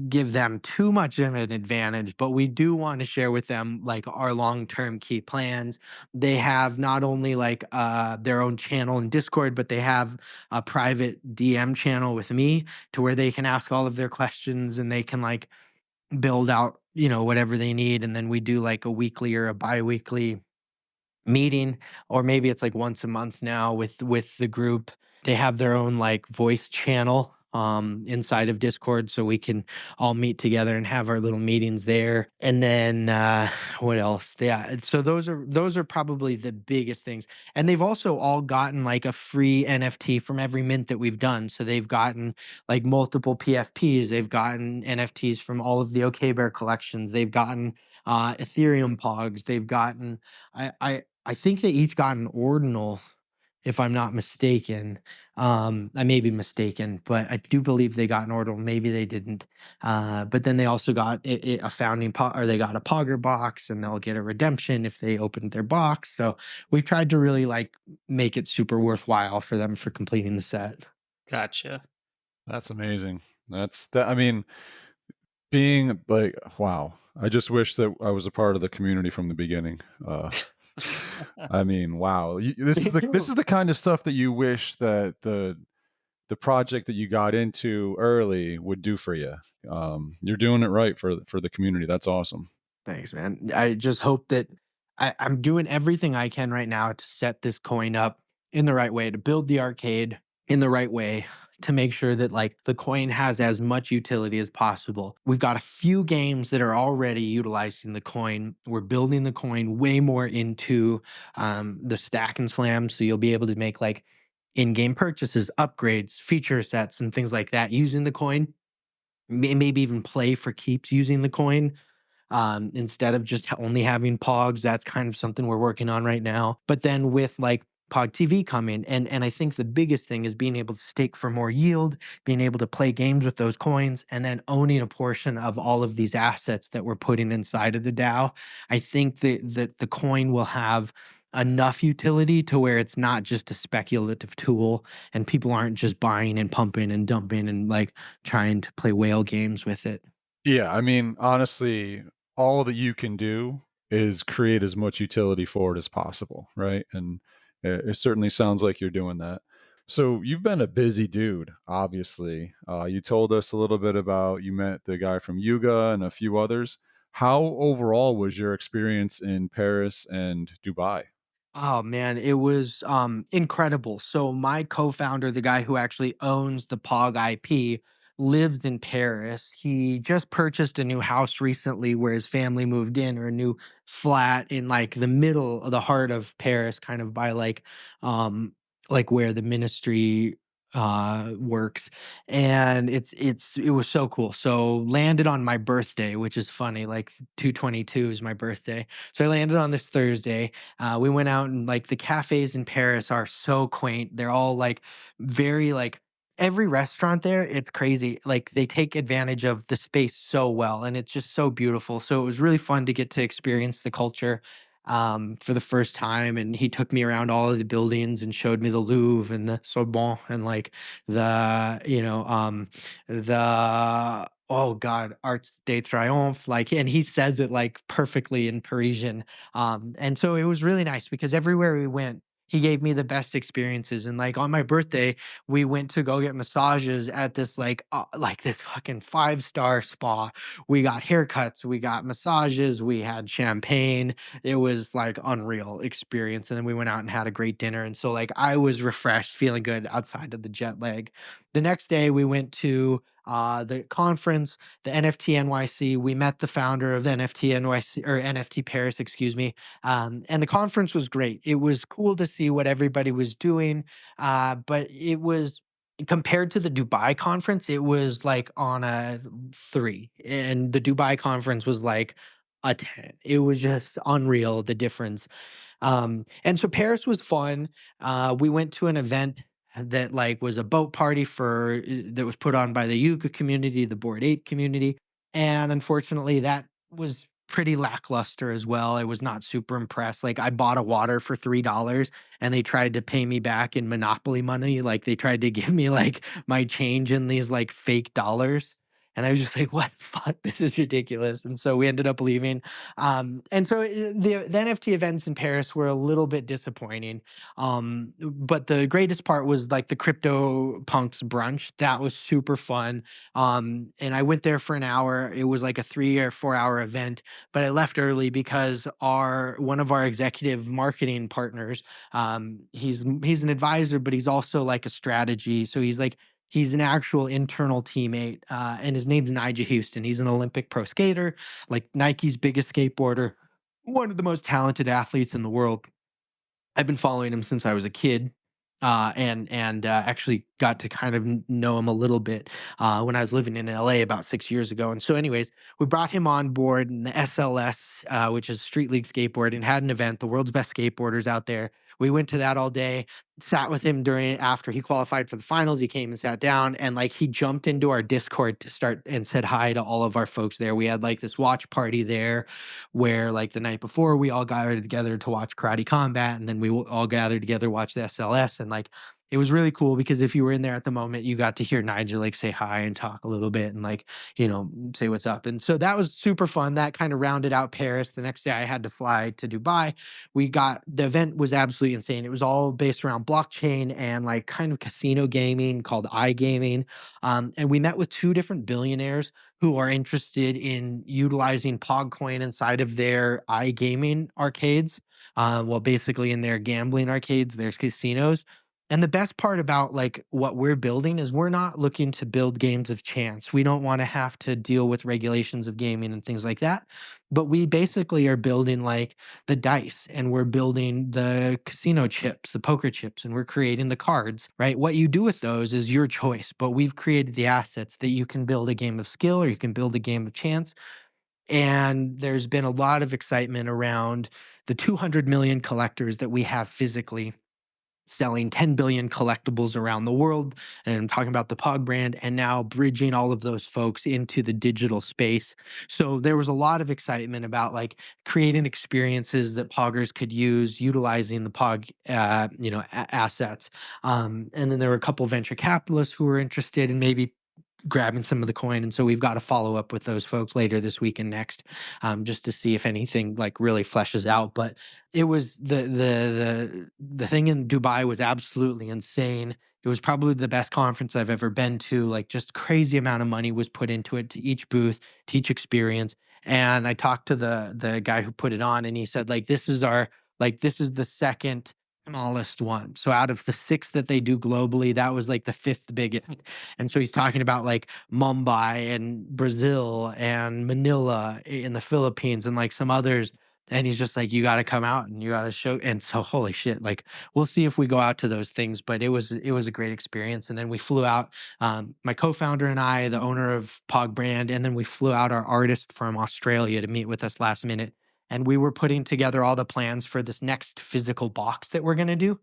give them too much of an advantage, but we do want to share with them like our long-term key plans. They have not only like their own channel in Discord, but they have a private DM channel with me to where they can ask all of their questions and they can like build out, whatever they need. And then we do like a weekly or a bi-weekly meeting, or maybe it's like once a month now with the group. They have their own like voice channel inside of Discord, so we can all meet together and have our little meetings there. And then what else? Yeah, so those are probably the biggest things. And they've also all gotten like a free NFT from every mint that we've done. So they've gotten like multiple PFPs, they've gotten NFTs from all of the OK Bear collections, they've gotten Ethereum Pogs, they've gotten I think they each got an ordinal, if I'm not mistaken. I may be mistaken, but I do believe they got an ordinal. Maybe they didn't. But then they also got a founding or they got a Pogger box, and they'll get a redemption if they opened their box. So we've tried to really like make it super worthwhile for them for completing the set. Gotcha. That's amazing. I mean, being like, wow. I just wish that I was a part of the community from the beginning. I mean, wow. This is the kind of stuff that you wish that the project that you got into early would do for you. You're doing it right for the community. That's awesome. Thanks, man. I just hope that I'm doing everything I can right now to set this coin up in the right way, to build the arcade in the right way, to make sure that like the coin has as much utility as possible. We've got a few games that are already utilizing the coin. We're building the coin way more into the stack and slam, so you'll be able to make like in-game purchases, upgrades, feature sets, and things like that using the coin. Maybe even play for keeps using the coin instead of just only having Pogs. That's kind of something we're working on right now. But then with like Pog TV coming, and I think the biggest thing is being able to stake for more yield, being able to play games with those coins, and then owning a portion of all of these assets that we're putting inside of the DAO. I think that the coin will have enough utility to where it's not just a speculative tool, and people aren't just buying and pumping and dumping and like trying to play whale games with it. Yeah, I mean, honestly, all that you can do is create as much utility for it as possible, right? And it certainly sounds like you're doing that. So you've been a busy dude, obviously. You told us a little bit about you met the guy from Yuga and a few others. How overall was your experience in Paris and Dubai? Oh man, it was incredible. So my co-founder, the guy who actually owns the Pog IP, lived in Paris. He just purchased a new house recently where his family moved in, or a new flat in like the middle of the heart of Paris, kind of by um where the ministry works. And it was so cool. So landed on my birthday, which is funny, like 2/22 is my birthday. So I landed on this Thursday. We went out, and like the cafes in Paris are so quaint. They're all like very like every restaurant there, it's crazy. Like they take advantage of the space so well, and it's just so beautiful. So it was really fun to get to experience the culture for the first time. And he took me around all of the buildings and showed me the Louvre and the Sorbonne and like the oh god, Arts de Triomphe, like, and he says it like perfectly in Parisian. And so it was really nice because everywhere we went, he gave me the best experiences. And like on my birthday, we went to go get massages at this like this fucking 5-star spa. We got haircuts, we got massages, we had champagne. It was like unreal experience. And then we went out and had a great dinner. And so like I was refreshed, feeling good outside of the jet lag. The next day we went to the conference, the NFT NYC. We met the founder of the NFT NYC, or NFT Paris, excuse me. And the conference was great. It was cool to see what everybody was doing. But it was, compared to the Dubai conference, it was like on a 3. And the Dubai conference was like a 10. It was just unreal, the difference. And so Paris was fun. We went to an event that like was a boat party that was put on by the Yuga community, the Bored Ape community, and unfortunately that was pretty lackluster as well. I was not super impressed. Like I bought a water for $3 and they tried to pay me back in Monopoly money. Like they tried to give me like my change in these like fake dollars. And I was just like, what the fuck? This is ridiculous. And so we ended up leaving. And so the NFT events in Paris were a little bit disappointing. But the greatest part was like the Crypto Punks brunch. That was super fun. And I went there for an hour. It was like a 3 or 4 hour event, but I left early because one of our executive marketing partners, he's an advisor, but he's also like a strategy. So he's an actual internal teammate, and his name's Nigel Houston. He's an Olympic pro skater, like Nike's biggest skateboarder, one of the most talented athletes in the world. I've been following him since I was a kid, and actually got to kind of know him a little bit when I was living in LA about 6 years ago. And so, anyways, we brought him on board in the SLS, which is Street League Skateboarding, had an event, the world's best skateboarders out there. We went to that all day, sat with him after he qualified for the finals. He came and sat down, and like he jumped into our Discord to start and said hi to all of our folks there. We had like this watch party there where like the night before we all gathered together to watch Karate Combat, and then we all gathered together, watch the SLS. And like it was really cool because if you were in there at the moment, you got to hear Nigel like say hi and talk a little bit and like, say what's up. And so that was super fun. That kind of rounded out Paris. The next day I had to fly to Dubai. The event was absolutely insane. It was all based around blockchain and like kind of casino gaming called iGaming. And we met with 2 different billionaires who are interested in utilizing PogCoin inside of their iGaming arcades. Well, basically in their gambling arcades, there's casinos. And the best part about like what we're building is we're not looking to build games of chance. We don't want to have to deal with regulations of gaming and things like that. But we basically are building like the dice, and we're building the casino chips, the poker chips, and we're creating the cards, right? What you do with those is your choice, but we've created the assets that you can build a game of skill or you can build a game of chance. And there's been a lot of excitement around the 200 million collectors that we have physically, selling 10 billion collectibles around the world. And I'm talking about the Pog brand, and now bridging all of those folks into the digital space. So there was a lot of excitement about like creating experiences that Poggers could use utilizing the Pog, assets. And then there were a couple venture capitalists who were interested in maybe grabbing some of the coin. And so we've got to follow up with those folks later this week and next, just to see if anything like really fleshes out. But it was the thing in Dubai was absolutely insane. It was probably the best conference I've ever been to. Like just crazy amount of money was put into it, to each booth, to each experience. And I talked to the guy who put it on, and he said, like, this is the second smallest one. So out of the 6 that they do globally, that was like the 5th biggest. And so he's talking about like Mumbai and Brazil and Manila in the Philippines and like some others. And he's just like, you got to come out and you got to show. And so, holy shit, like, we'll see if we go out to those things, but it was a great experience. And then we flew out, my co-founder and I, the owner of Pog Brand, and then we flew out our artist from Australia to meet with us last minute. And we were putting together all the plans for this next physical box that we're going to do.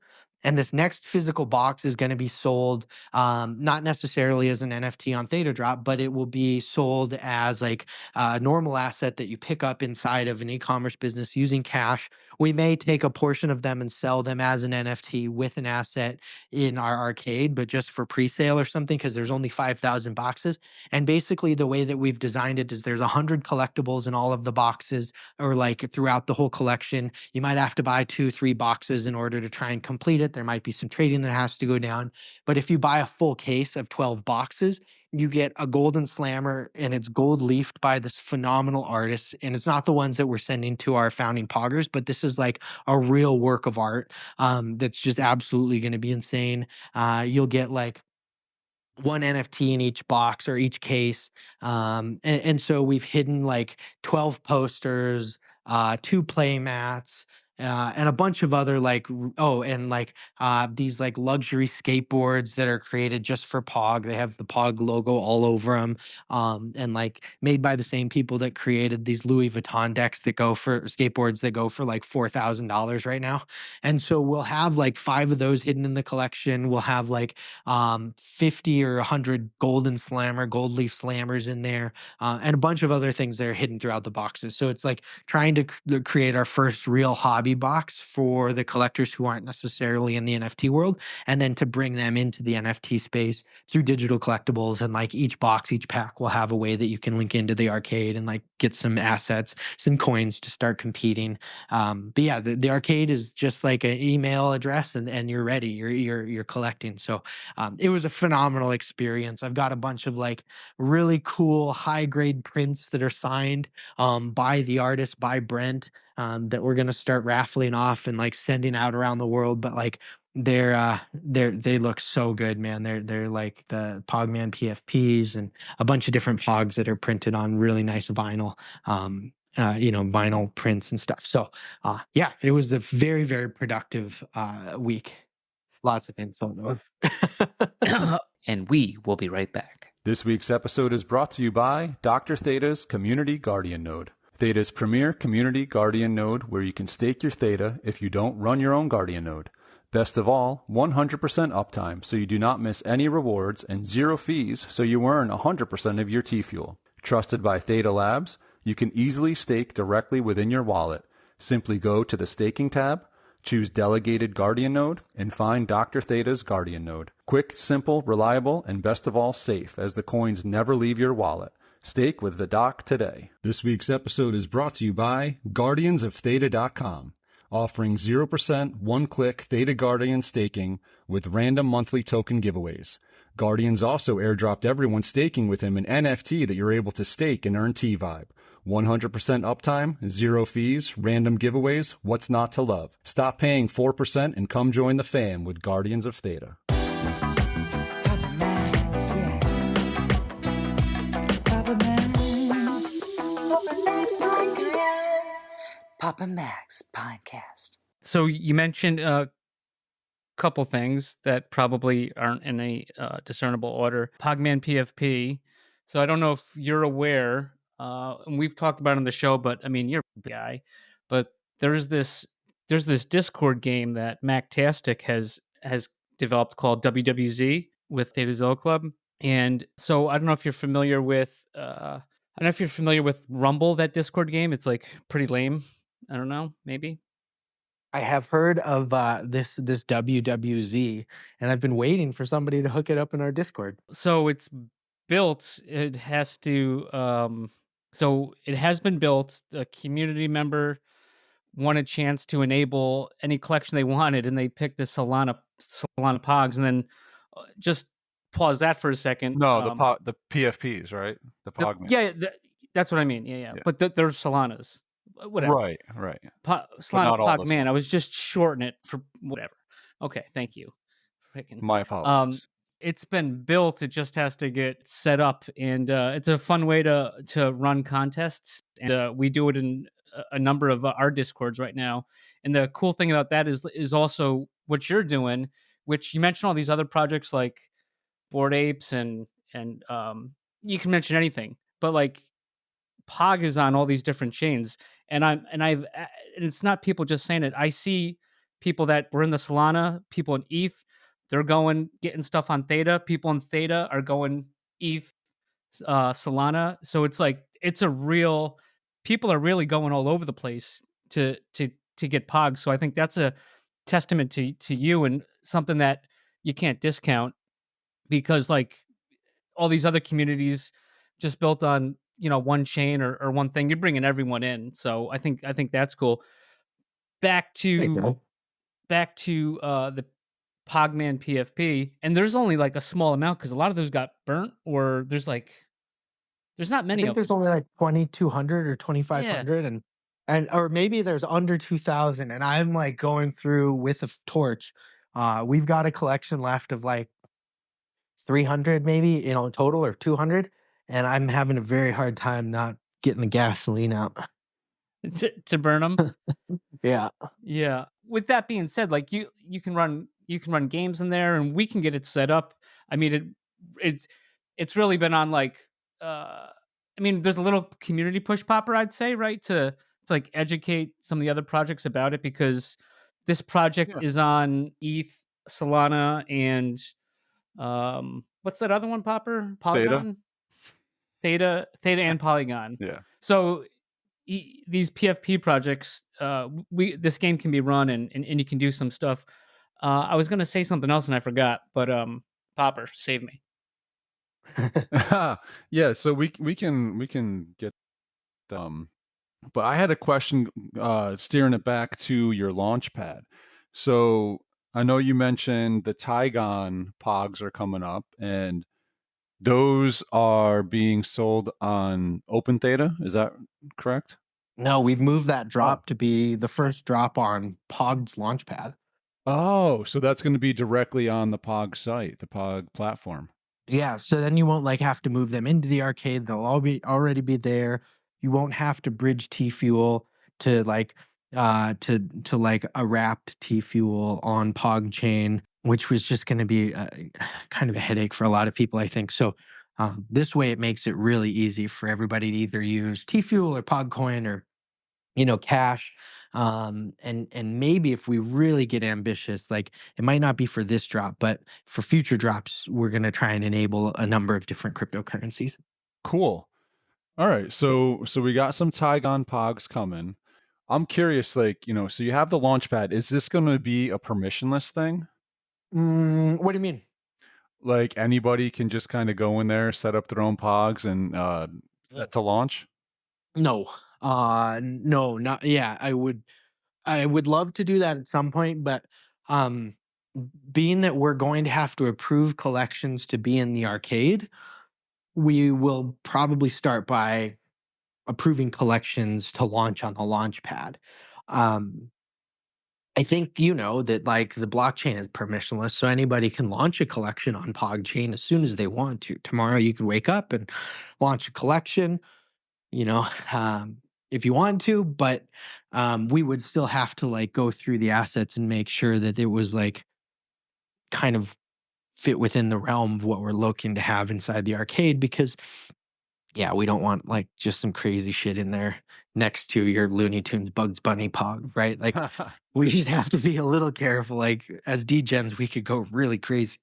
And this next physical box is going to be sold, not necessarily as an NFT on Theta Drop, but it will be sold as like a normal asset that you pick up inside of an e-commerce business using cash. We may take a portion of them and sell them as an NFT with an asset in our arcade, but just for pre-sale or something, because there's only 5,000 boxes. And basically the way that we've designed it is there's 100 collectibles in all of the boxes, or like throughout the whole collection. You might have to buy 2-3 boxes in order to try and complete it. There might be some trading that has to go down. But if you buy a full case of 12 boxes, you get a golden slammer, and it's gold leafed by this phenomenal artist. And it's not the ones that we're sending to our founding poggers, but this is like a real work of art that's just absolutely going to be insane. You'll get like 1 NFT in each box or each case. And so we've hidden like 12 posters, 2 play mats, and a bunch of other like, these like luxury skateboards that are created just for Pog. They have the Pog logo all over them, and like made by the same people that created these Louis Vuitton decks that go for skateboards that go for like $4,000 right now. And so we'll have like 5 of those hidden in the collection. We'll have like 50 or 100 golden slammer, gold leaf slammers in there, and a bunch of other things that are hidden throughout the boxes. So it's like trying to create our first real hobby box for the collectors who aren't necessarily in the NFT world, and then to bring them into the NFT space through digital collectibles. And like each box, each pack will have a way that you can link into the arcade and like get some assets, some coins to start competing. But yeah, the arcade is just like an email address, and you're ready. You're collecting. So it was a phenomenal experience. I've got a bunch of like really cool high grade prints that are signed by the artist, by Brent, that we're gonna start raffling off and like sending out around the world. But like they look so good, man. They're like the Pogman PFPs and a bunch of different Pogs that are printed on really nice vinyl. Vinyl prints and stuff. So yeah, it was a very, very productive week. Lots of info though. And we will be right back. This week's episode is brought to you by Dr. Theta's Community Guardian Node. Theta's premier community guardian node where you can stake your Theta if you don't run your own guardian node. Best of all, 100% uptime so you do not miss any rewards, and 0 fees so you earn 100% of your T-Fuel. Trusted by Theta Labs, you can easily stake directly within your wallet. Simply go to the staking tab, choose Delegated Guardian Node, and find Dr. Theta's Guardian Node. Quick, simple, reliable, and best of all, safe, as the coins never leave your wallet. Stake with the Doc today. This week's episode is brought to you by GuardiansOfTheta.com, offering 0% one-click Theta Guardian staking with random monthly token giveaways. Guardians also airdropped everyone staking with him an NFT that you're able to stake and earn T-Vibe. 100% uptime, 0 fees, random giveaways, what's not to love? Stop paying 4% and come join the fam with Guardians of Theta. Papa Max, yeah. Papa Max. Papa Max Podcast. Papa Max Podcast. So you mentioned a couple things that probably aren't in a discernible order. Pogman PFP. So I don't know if you're aware, and we've talked about it on the show, but I mean, you're a guy, but there's this Discord game that Mactastic has developed called WWZ with Theta Zilla Club. And so I don't know if you're familiar with Rumble, that Discord game. It's like pretty lame. I don't know, maybe. I have heard of this WWZ, and I've been waiting for somebody to hook it up in our Discord. So it's built. It has to. So it has been built. The community member won a chance to enable any collection they wanted, and they picked the Solana Pogs. And then just pause that for a second. No, the PFPs, right? The Pogman. Yeah, That's what I mean. Yeah, yeah. Yeah. But there's Solanas. Whatever. Right. Solana not all Pog the Man. I was just shorting it for whatever. Okay, thank you. Freaking. My apologies. It's been built. It just has to get set up, and it's a fun way to run contests. And we do it in a number of our discords right now. And the cool thing about that is also what you're doing, which you mentioned all these other projects like Bored Apes and you can mention anything, but like Pog is on all these different chains, and it's not people just saying it. I see people that were in the Solana, people in ETH, they're going getting stuff on Theta. People in Theta are going ETH, Solana. So it's like it's a real. People are really going all over the place to get Pog. So I think that's a testament to you and something that you can't discount, because like all these other communities just built on one chain or one thing. You're bringing everyone in, so I think that's cool. Back to the Pogman PFP, and there's only like a small amount because a lot of those got burnt, or there's not I many think of there's them. only like 2,200 or 2,500, and or maybe there's under 2,000. And I'm like going through with a torch. We've got a collection left of like 300 maybe, total, or 200, and I'm having a very hard time not getting the gasoline out. to burn them. Yeah. Yeah. With that being said, like you can run games in there, and we can get it set up. I mean, it's really been on like I mean, there's a little community push popper, I'd say, right, to like educate some of the other projects about it, because this project is on ETH, Solana, and what's that other one, Popper? Polygon? Theta and Polygon. Yeah. So these PFP projects, this game can be run and you can do some stuff. I was gonna say something else and I forgot, but Popper, save me. Yeah, so we can get but I had a question steering it back to your launch pad. So I know you mentioned the Tygon Pogs are coming up, and those are being sold on Open Theta. Is that correct? No, we've moved that drop to be the first drop on Pog's Launchpad. Oh, so that's going to be directly on the Pog site, the Pog platform. Yeah, so then you won't like have to move them into the arcade. They'll already be there. You won't have to bridge T Fuel to like to like a wrapped T Fuel on Pog chain, which was just going to be kind of a headache for a lot of people, I think. So this way, it makes it really easy for everybody to either use T Fuel or Pogcoin or Cash. And maybe if we really get ambitious, like it might not be for this drop, but for future drops, we're going to try and enable a number of different cryptocurrencies. Cool. All right. So we got some Tygon Pogs coming. I'm curious, like, so you have the Launchpad. Is this going to be a permissionless thing? What do you mean? Like anybody can just kind of go in there, set up their own Pogs and to launch? No. No, not yeah, I would love to do that at some point, but being that we're going to have to approve collections to be in the arcade, we will probably start by approving collections to launch on the Launchpad. I think that like the blockchain is permissionless, so anybody can launch a collection on PogChain as soon as they want to. Tomorrow you could wake up and launch a collection, if you want to, but we would still have to like go through the assets and make sure that it was like kind of fit within the realm of what we're looking to have inside the arcade, because we don't want like just some crazy shit in there next to your Looney Tunes Bugs Bunny Pog, right? Like we just have to be a little careful. Like as degens, we could go really crazy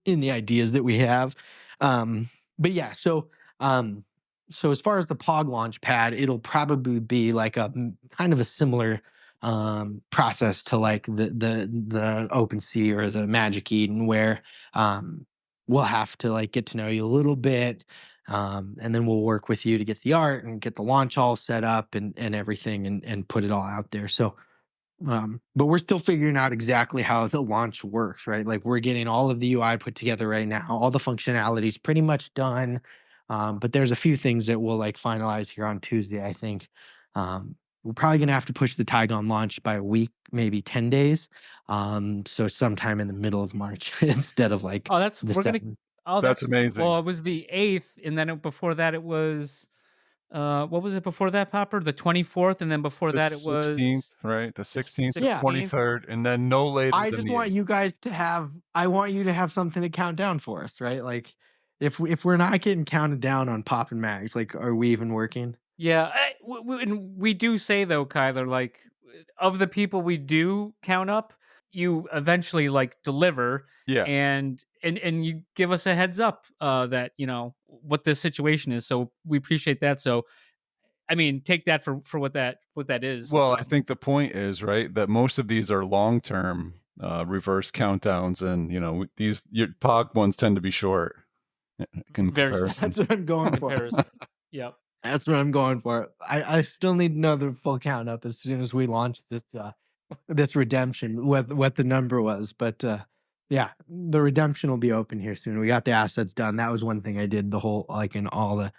in the ideas that we have. But yeah, so as far as the Pog Launchpad, it'll probably be like a kind of a similar process to like the OpenSea or the Magic Eden, where we'll have to like get to know you a little bit, and then we'll work with you to get the art and get the launch all set up and everything and put it all out there. So but we're still figuring out exactly how the launch works, right? Like we're getting all of the UI put together right now. All the functionality is pretty much done. But there's a few things that we'll like finalize here on Tuesday, I think. We're probably gonna have to push the Tygon launch by a week, maybe 10 days. So sometime in the middle of March instead of like Oh, that's the we're gonna. 7th. Oh, That's amazing. Well, it was the 8th, and then before that it was. What was it before that, Popper? The 24th, and then before The that it 16th, was right? The 16th, the 16th. 23rd, and then no later I than just the want 8th. you guys to have I want you to have something to count down for us, right? Like if we're not getting counted down on Pop and Mags, like are we even working? Yeah, and we do say though, Kyler, like of the people we do count up, you eventually like deliver, Yeah. and you give us a heads up that what the situation is. So we appreciate that. So I mean, take that for what that is. Well, I think the point is, right, that most of these are long-term reverse countdowns, and your POG ones tend to be short in Very comparison. That's what I'm going for. comparison. Yep. That's what I'm going for. I still need another full count up as soon as we launch this redemption, what the number was. But yeah, the redemption will be open here soon. We got the assets done. That was one thing I did the whole like in all the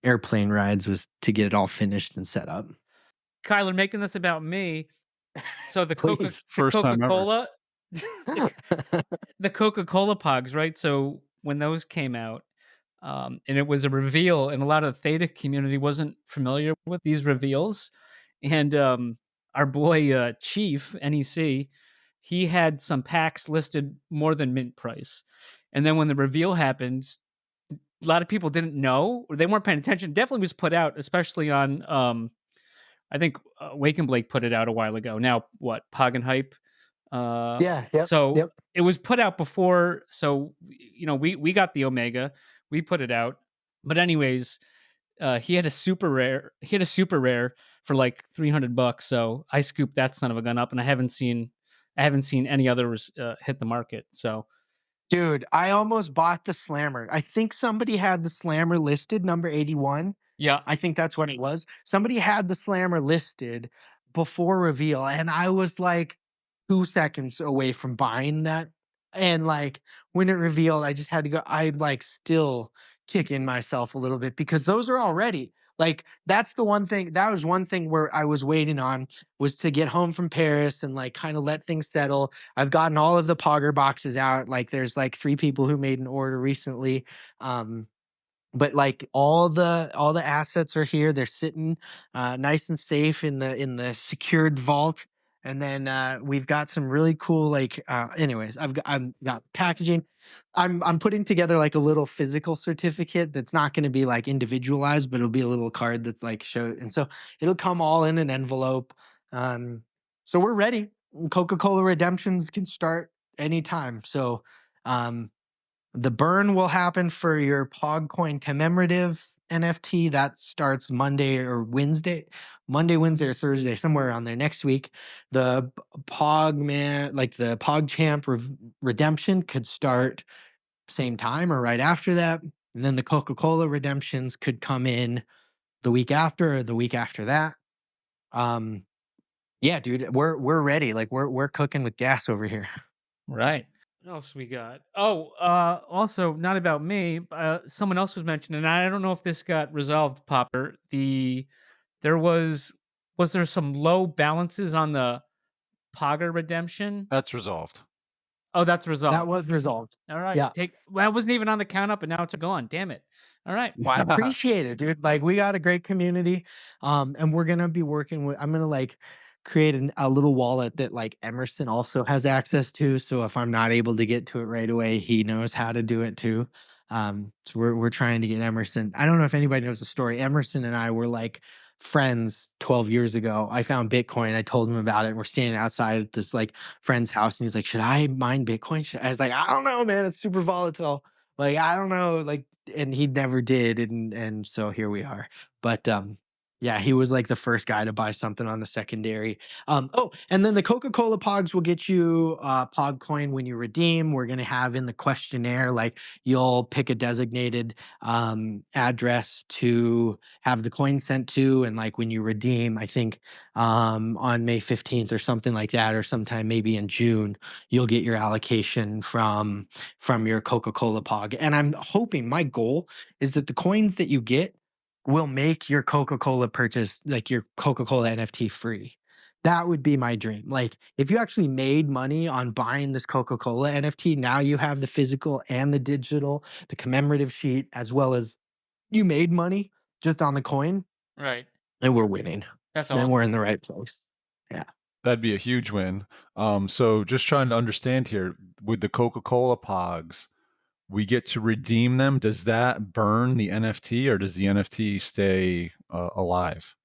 airplane rides was to get it all finished and set up. Kyler, making this about me. So the Please. First time ever. Coca-Cola, the Coca-Cola Pogs, right? So when those came out, and it was a reveal, and a lot of the Theta community wasn't familiar with these reveals, and our boy Chief NEC, he had some packs listed more than mint price, and then when the reveal happened, a lot of people didn't know, or they weren't paying attention. Definitely was put out, especially on I think Wake and Blake put it out a while ago. Now what, Pog and Hype? Yeah. Yep. So Yep. it was put out before. So we got the Omega, we put it out. But anyways, he had a super rare. He had a super rare for like $300. So I scooped that son of a gun up, and I haven't seen any others hit the market. So. Dude, I almost bought the Slammer. I think somebody had the Slammer listed, number 81. Yeah. I think that's what it was. Somebody had the Slammer listed before reveal, and I was like 2 seconds away from buying that. And like when it revealed, I just had to go. I'm like still kicking myself a little bit because those are already like that's the one thing. That was one thing where I was waiting on was to get home from Paris and like kind of let things settle. I've gotten all of the Pogger boxes out. Like there's like 3 people who made an order recently. But like all the assets are here. They're sitting nice and safe in the secured vault. And then we've got some really cool like anyways, I've got packaging. I'm putting together like a little physical certificate that's not going to be like individualized, but it'll be a little card that's like show, and so it'll come all in an envelope. So we're ready. Coca-Cola redemptions can start anytime. So the burn will happen for your PogCoin commemorative NFT. That starts Monday, Wednesday, or Thursday, somewhere around there next week. The the PogChamp redemption could start same time or right after that. And then the Coca-Cola redemptions could come in the week after or the week after that. Yeah, dude, we're ready. Like we're cooking with gas over here. Right. What else we got? Oh, also not about me. Someone else was mentioned, and I don't know if this got resolved, Popper. There was there some low balances on the Pogger redemption? That's resolved. Oh, that's resolved. That was resolved. All right. Yeah. Well, I wasn't even on the count up, and now it's gone. Damn it. All right. Well, I appreciate it, dude. Like we got a great community. And we're gonna be working with I'm gonna like create a little wallet that like Emerson also has access to. So if I'm not able to get to it right away, he knows how to do it too. So we're trying to get Emerson. I don't know if anybody knows the story. Emerson and I were like friends 12 years ago. I found Bitcoin. I told him about it. We're standing outside at this like friend's house, and he's like, "Should I mine Bitcoin?" I was like, "I don't know, man. It's super volatile. Like, I don't know." Like, and he never did, and so here we are. But Yeah, he was like the first guy to buy something on the secondary. Oh, and then the Coca-Cola Pogs will get you Pog coin when you redeem. We're gonna have in the questionnaire, like you'll pick a designated address to have the coin sent to, and like when you redeem, I think on May 15th or something like that, or sometime maybe in June, you'll get your allocation from your Coca-Cola Pog. And I'm hoping, my goal is that the coins that you get will make your Coca-Cola purchase, like your Coca-Cola NFT, free. That would be my dream. Like if you actually made money on buying this Coca-Cola NFT, now you have the physical and the digital, the commemorative sheet, as well as you made money just on the coin, Right. and we're winning. That's Then awesome. we're in the right place. Yeah. That'd be a huge win. So just trying to understand here with the Coca-Cola Pogs, we get to redeem them. Does that burn the NFT, or does the NFT stay alive?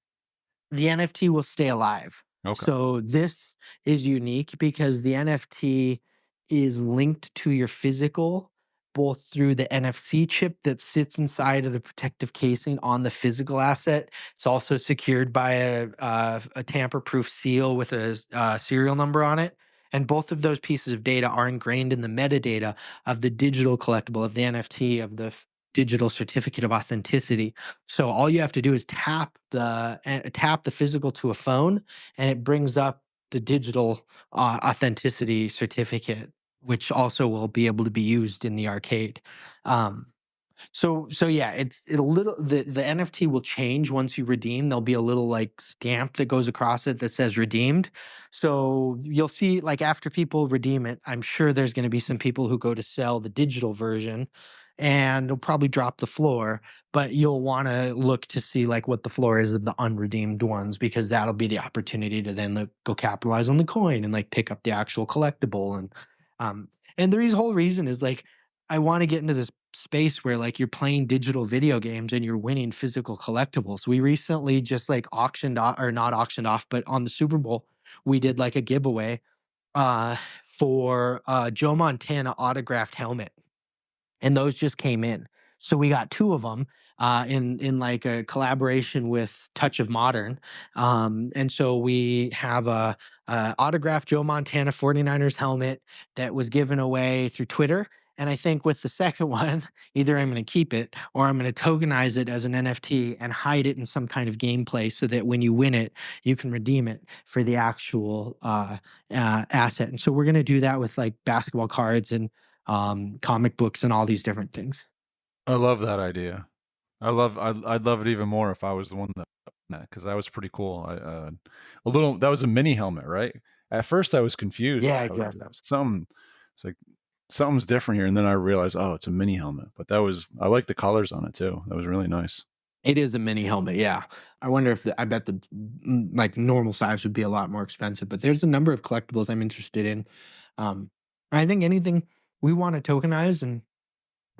The NFT will stay alive. Okay. So this is unique because the NFT is linked to your physical, both through the NFC chip that sits inside of the protective casing on the physical asset. It's also secured by a tamper-proof seal with a serial number on it. And both of those pieces of data are ingrained in the metadata of the digital collectible, of the NFT, of the digital certificate of authenticity. So all you have to do is tap the physical to a phone, and it brings up the digital authenticity certificate, which also will be able to be used in the arcade. So yeah, it's a little, the NFT will change once you redeem. There'll be a little like stamp that goes across it that says redeemed. So you'll see, like after people redeem it, I'm sure there's going to be some people who go to sell the digital version, and they'll probably drop the floor, but you'll want to look to see like what the floor is of the unredeemed ones, because that'll be the opportunity to then go capitalize on the coin and like pick up the actual collectible. And the whole reason is like, I want to get into this space where like you're playing digital video games and you're winning physical collectibles. We recently just like auctioned off, or not auctioned off, but on the Super Bowl, we did like a giveaway for Joe Montana autographed helmet, and those just came in. So we got two of them in like a collaboration with Touch of Modern. And so we have a autographed Joe Montana 49ers helmet that was given away through Twitter. And I think with the second one, either I'm going to keep it or I'm going to tokenize it as an NFT and hide it in some kind of gameplay so that when you win it, you can redeem it for the actual asset. And so we're going to do that with like basketball cards and comic books and all these different things. I love that idea. I'd love it even more if I was the one that, because that was pretty cool. That was a mini helmet, right? At first I was confused. Yeah, exactly. It's like something's different here, and then I realized, oh, it's a mini helmet. But I like the colors on it too. That was really nice. It is a mini helmet, yeah. I wonder if I bet the like normal size would be a lot more expensive, but there's a number of collectibles I'm interested in. I think anything we want to tokenize and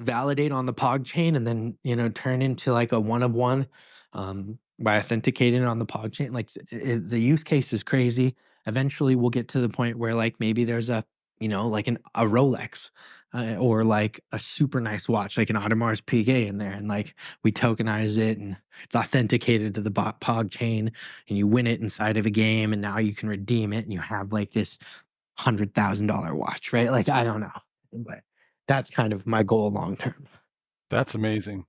validate on the Pog chain, and then turn into like a one of one by authenticating it on the Pog chain. Like the use case is crazy. Eventually, we'll get to the point where like maybe there's a like a Rolex or like a super nice watch, like an Audemars Piguet in there, and like we tokenize it and it's authenticated to the Pog chain, and you win it inside of a game, and now you can redeem it, and you have like this $100,000 watch, right? Like I don't know, but that's kind of my goal long term. That's amazing.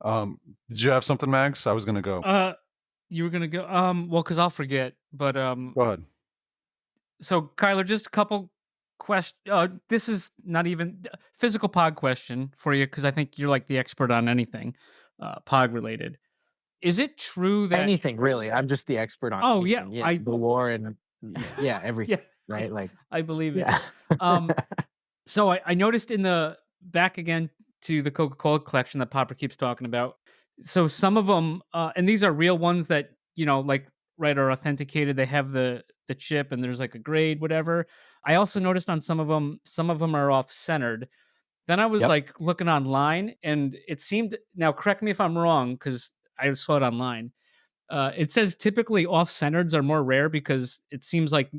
Did you have something, Mags? I was gonna go. You were gonna go. Well, because I'll forget. But Go ahead. So Kyler, just a couple questions. This is not even physical Pog question for you, because I think you're like the expert on anything Pog related. Is it true that anything really? I'm just the expert on. Oh anything. yeah, the war and everything. Yeah, right? Like I believe it. Yeah. So I noticed in the back again to the Coca-Cola collection that Popper keeps talking about. So some of them, and these are real ones that like are authenticated. They have the chip, and there's like a grade, whatever. I also noticed on some of them are off-centered. Then I was like looking online, and it seemed, now correct me if I'm wrong, because I saw it online. It says typically off-centereds are more rare, because it seems like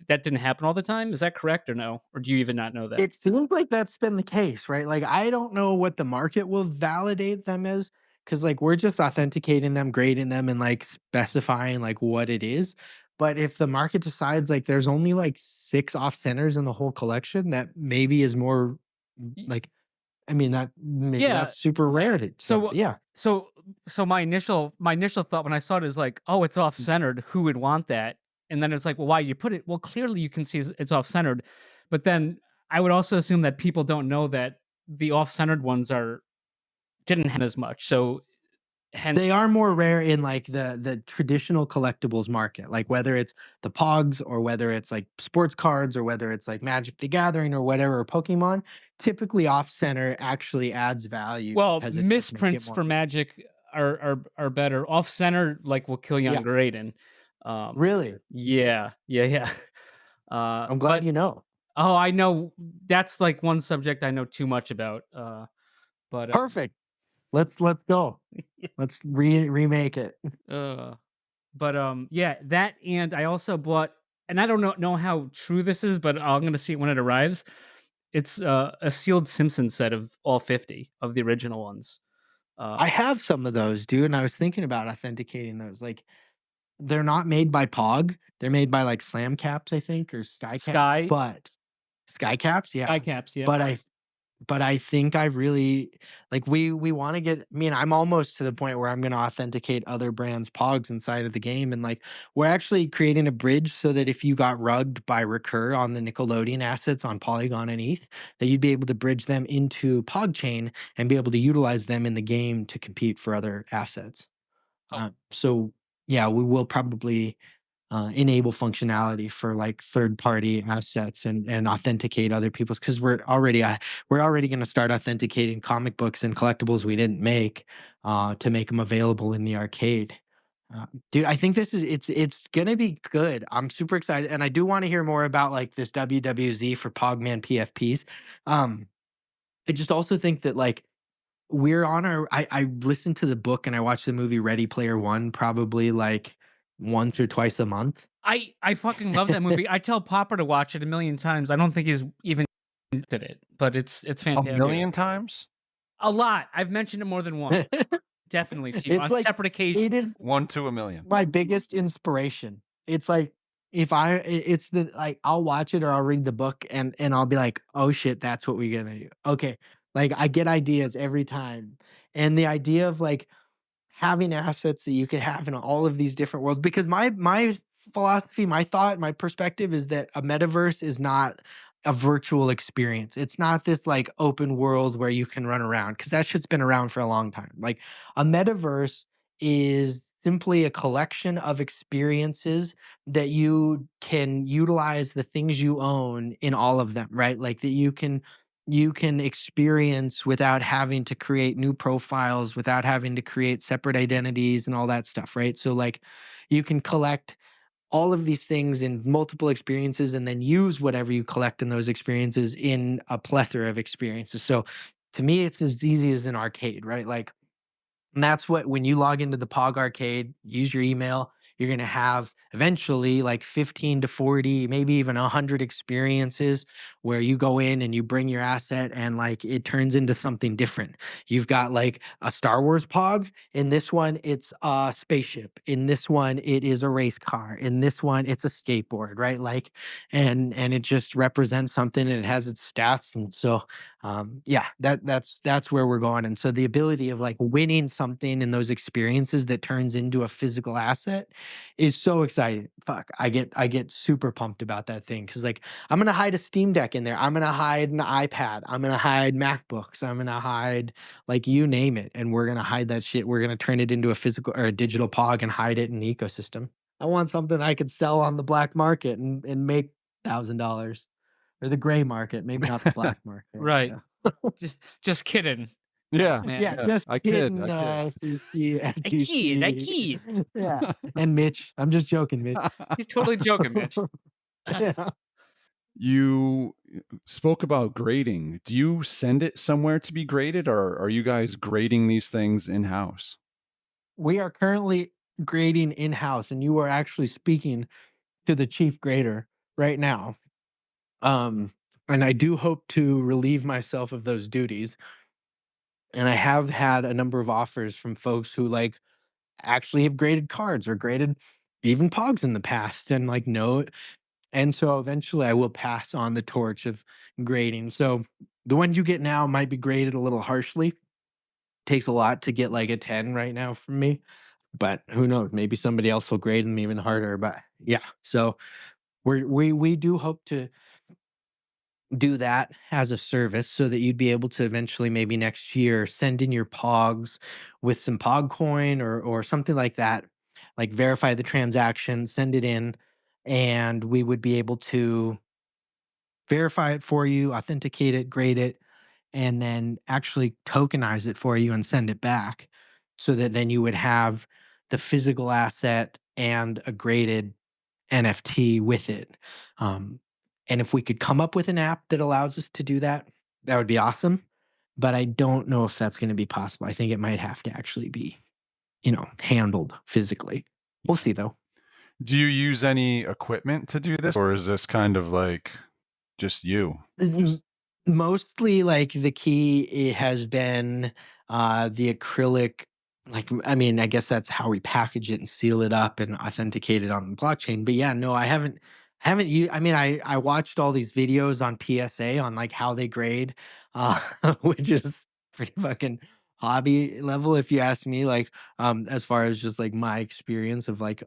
that didn't happen all the time. Is that correct or no? Or do you even not know that? It seems like that's been the case, right? Like I don't know what the market will validate them as, because like we're just authenticating them, grading them, and like specifying like what it is. But if the market decides like there's only like 6 off centers in the whole collection, that maybe is more like, I mean, that maybe Yeah. that's super rare. So yeah, so my initial thought when I saw it is like, oh, it's off centered. Who would want that? And then it's like, well, why you put it? Well, clearly you can see it's off centered, but then I would also assume that people don't know that the off centered ones didn't have as much. So hence they are more rare in like the traditional collectibles market, like whether it's the Pogs or whether it's like sports cards or whether it's like Magic the Gathering or whatever, or Pokemon. Typically, off center actually adds value. well, because it does make it misprints more- for Magic are better. Off center like will kill you on Yeah. grading. Really, Yeah. I'm glad but- you know. Oh, I know. That's like one subject I know too much about. But Perfect. Let's go. Let's remake it. yeah, that, and I also bought, and I don't know how true this is, but I'm gonna see it when it arrives. It's a sealed Simpson set of all 50 of the original ones. I have some of those, dude, and I was thinking about authenticating those. Like, they're not made by Pog. They're made by like Slam Caps, I think, or Sky but Sky Caps, yeah. Sky Caps, yeah. But I think I really like we want to get. I mean, I'm almost to the point where I'm going to authenticate other brands' Pogs inside of the game, and like we're actually creating a bridge so that if you got rugged by Recur on the Nickelodeon assets on Polygon and ETH, that you'd be able to bridge them into PogChain and be able to utilize them in the game to compete for other assets. So yeah, we will probably enable functionality for like third-party assets and authenticate other people's, because we're already going to start authenticating comic books and collectibles we didn't make to make them available in the arcade. Dude, I think it's gonna be good. I'm super excited, and I do want to hear more about like this WWZ for Pogman PFPs. I just also think that like we're on our. I listened to the book and I watched the movie Ready Player One probably like once or twice a month. I fucking love that movie. I tell Popper to watch it a million times. I don't think he's even did it, but it's fantastic. 1,000,000 times? A lot. I've mentioned it more than once. Definitely to you It's on like- separate occasions. It is 1 to 1,000,000. my biggest inspiration. It's like it's the like I'll watch it or I'll read the book and I'll be like, oh shit, that's what we're gonna do. Okay, like I get ideas every time, and the idea of like having assets that you could have in all of these different worlds, because my philosophy, my thought, my perspective is that a metaverse is not a virtual experience. It's not this like open world where you can run around, because that shit's been around for a long time. Like a metaverse is simply a collection of experiences that you can utilize the things you own in all of them, right? Like that you can experience without having to create new profiles, without having to create separate identities and all that stuff, right? So like you can collect all of these things in multiple experiences and then use whatever you collect in those experiences in a plethora of experiences. So to me, it's as easy as an arcade, right? Like, and that's what, when you log into the Pog Arcade, use your email, you're going to have eventually like 15 to 40, maybe even 100 experiences where you go in and you bring your asset and like it turns into something different. You've got like a Star Wars Pog. In this one, it's a spaceship. In this one, it is a race car. In this one, it's a skateboard, right? Like, and it just represents something and it has its stats. And so, yeah, that's where we're going. And so the ability of like winning something in those experiences that turns into a physical asset is so exciting. Fuck, I get super pumped about that thing, because like I'm gonna hide a Steam Deck in there. I'm gonna hide an iPad. I'm gonna hide MacBooks. I'm gonna hide like you name it, and we're gonna hide that shit. We're gonna turn it into a physical or a digital Pog and hide it in the ecosystem. I want something I could sell on the black market and make $1,000, or the gray market, maybe not the black market. Right. Yeah. Just kidding. Yeah. Man. Yeah, just I kid. kidding, SEC, I kid. Yeah, and Mitch. I'm just joking, Mitch. He's totally joking, Mitch. Yeah. You spoke about grading. Do you send it somewhere to be graded, or are you guys grading these things in-house? We are currently grading in-house, and you are actually speaking to the chief grader right now. And I do hope to relieve myself of those duties And I have had a number of offers from folks who like actually have graded cards or graded even pogs in the past and like know it. And so eventually I will pass on the torch of grading. So the ones you get now might be graded a little harshly. Takes a lot to get like a 10 right now from me, but who knows? Maybe somebody else will grade them even harder. But yeah, so we do hope to do that as a service so that you'd be able to eventually maybe next year send in your pogs with some pog coin or something like that, like verify the transaction, send it in, and we would be able to verify it for you, authenticate it, grade it, and then actually tokenize it for you and send it back so that then you would have the physical asset and a graded NFT with it. Um, and if we could come up with an app that allows us to do that, that would be awesome. But I don't know if that's going to be possible. I think it might have to actually be, handled physically. We'll see though. Do you use any equipment to do this, or is this kind of like just you? Mostly like the key has been the acrylic, like I mean, I guess that's how we package it and seal it up and authenticate it on the blockchain. But yeah, no, I haven't you I mean I watched all these videos on PSA on like how they grade, uh which is pretty fucking hobby level if you ask me, like as far as just like my experience of like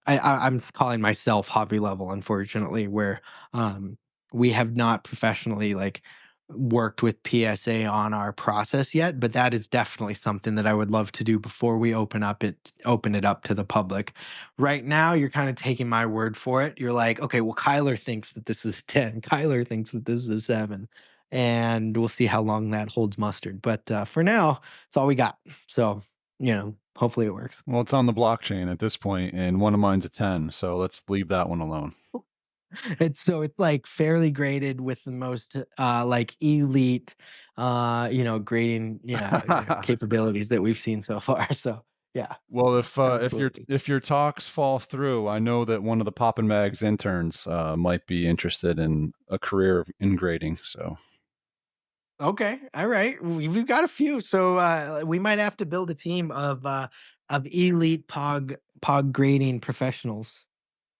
I'm calling myself hobby level, unfortunately, where um, we have not professionally like worked with PSA on our process yet, but that is definitely something that I would love to do before we open it up to the public. Right now, you're kind of taking my word for it. You're like, okay, well, Kyler thinks that this is a 10. Kyler thinks that this is a 7. And we'll see how long that holds mustard. But for now, it's all we got. So, hopefully it works. Well, it's on the blockchain at this point, and one of mine's a 10, so let's leave that one alone. It's like fairly graded with the most like elite grading capabilities that we've seen so far. So yeah. Well, Absolutely. if your talks fall through, I know that one of the Poppin' Mags interns might be interested in a career in grading. So Okay. All right. We've got a few. So we might have to build a team of elite pog grading professionals.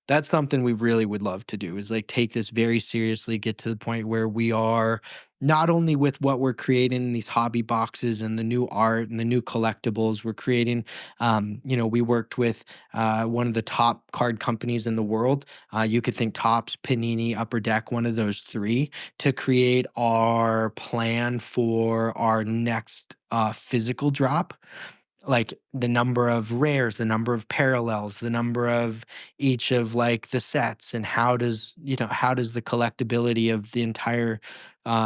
That's something we really would love to do is like take this very seriously, get to the point where we are not only with what we're creating in these hobby boxes and the new art and the new collectibles we're creating. We worked with one of the top card companies in the world. You could think Topps, Panini, Upper Deck, one of those three, to create our plan for our next physical drop, like the number of rares, the number of parallels, the number of each of like the sets, and how does the collectability of the entire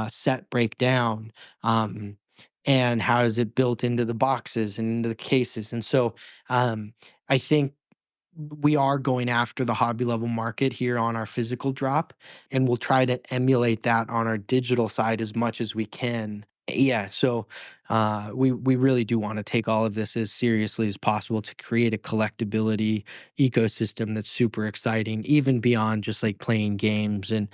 set break down, um, and how is it built into the boxes and into the cases, and so I think we are going after the hobby level market here on our physical drop, and we'll try to emulate that on our digital side as much as we can. Yeah, so we really do want to take all of this as seriously as possible to create a collectability ecosystem that's super exciting, even beyond just like playing games and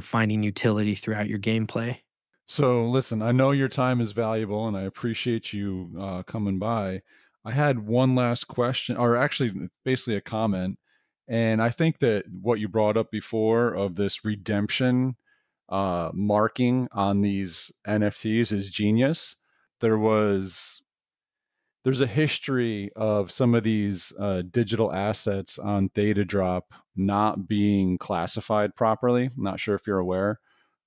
finding utility throughout your gameplay. So listen, I know your time is valuable, and I appreciate you coming by. I had one last question, or actually, basically a comment, and I think that what you brought up before of this redemption marking on these NFTs is genius. There's a history of some of these digital assets on DataDrop not being classified properly. I'm not sure if you're aware.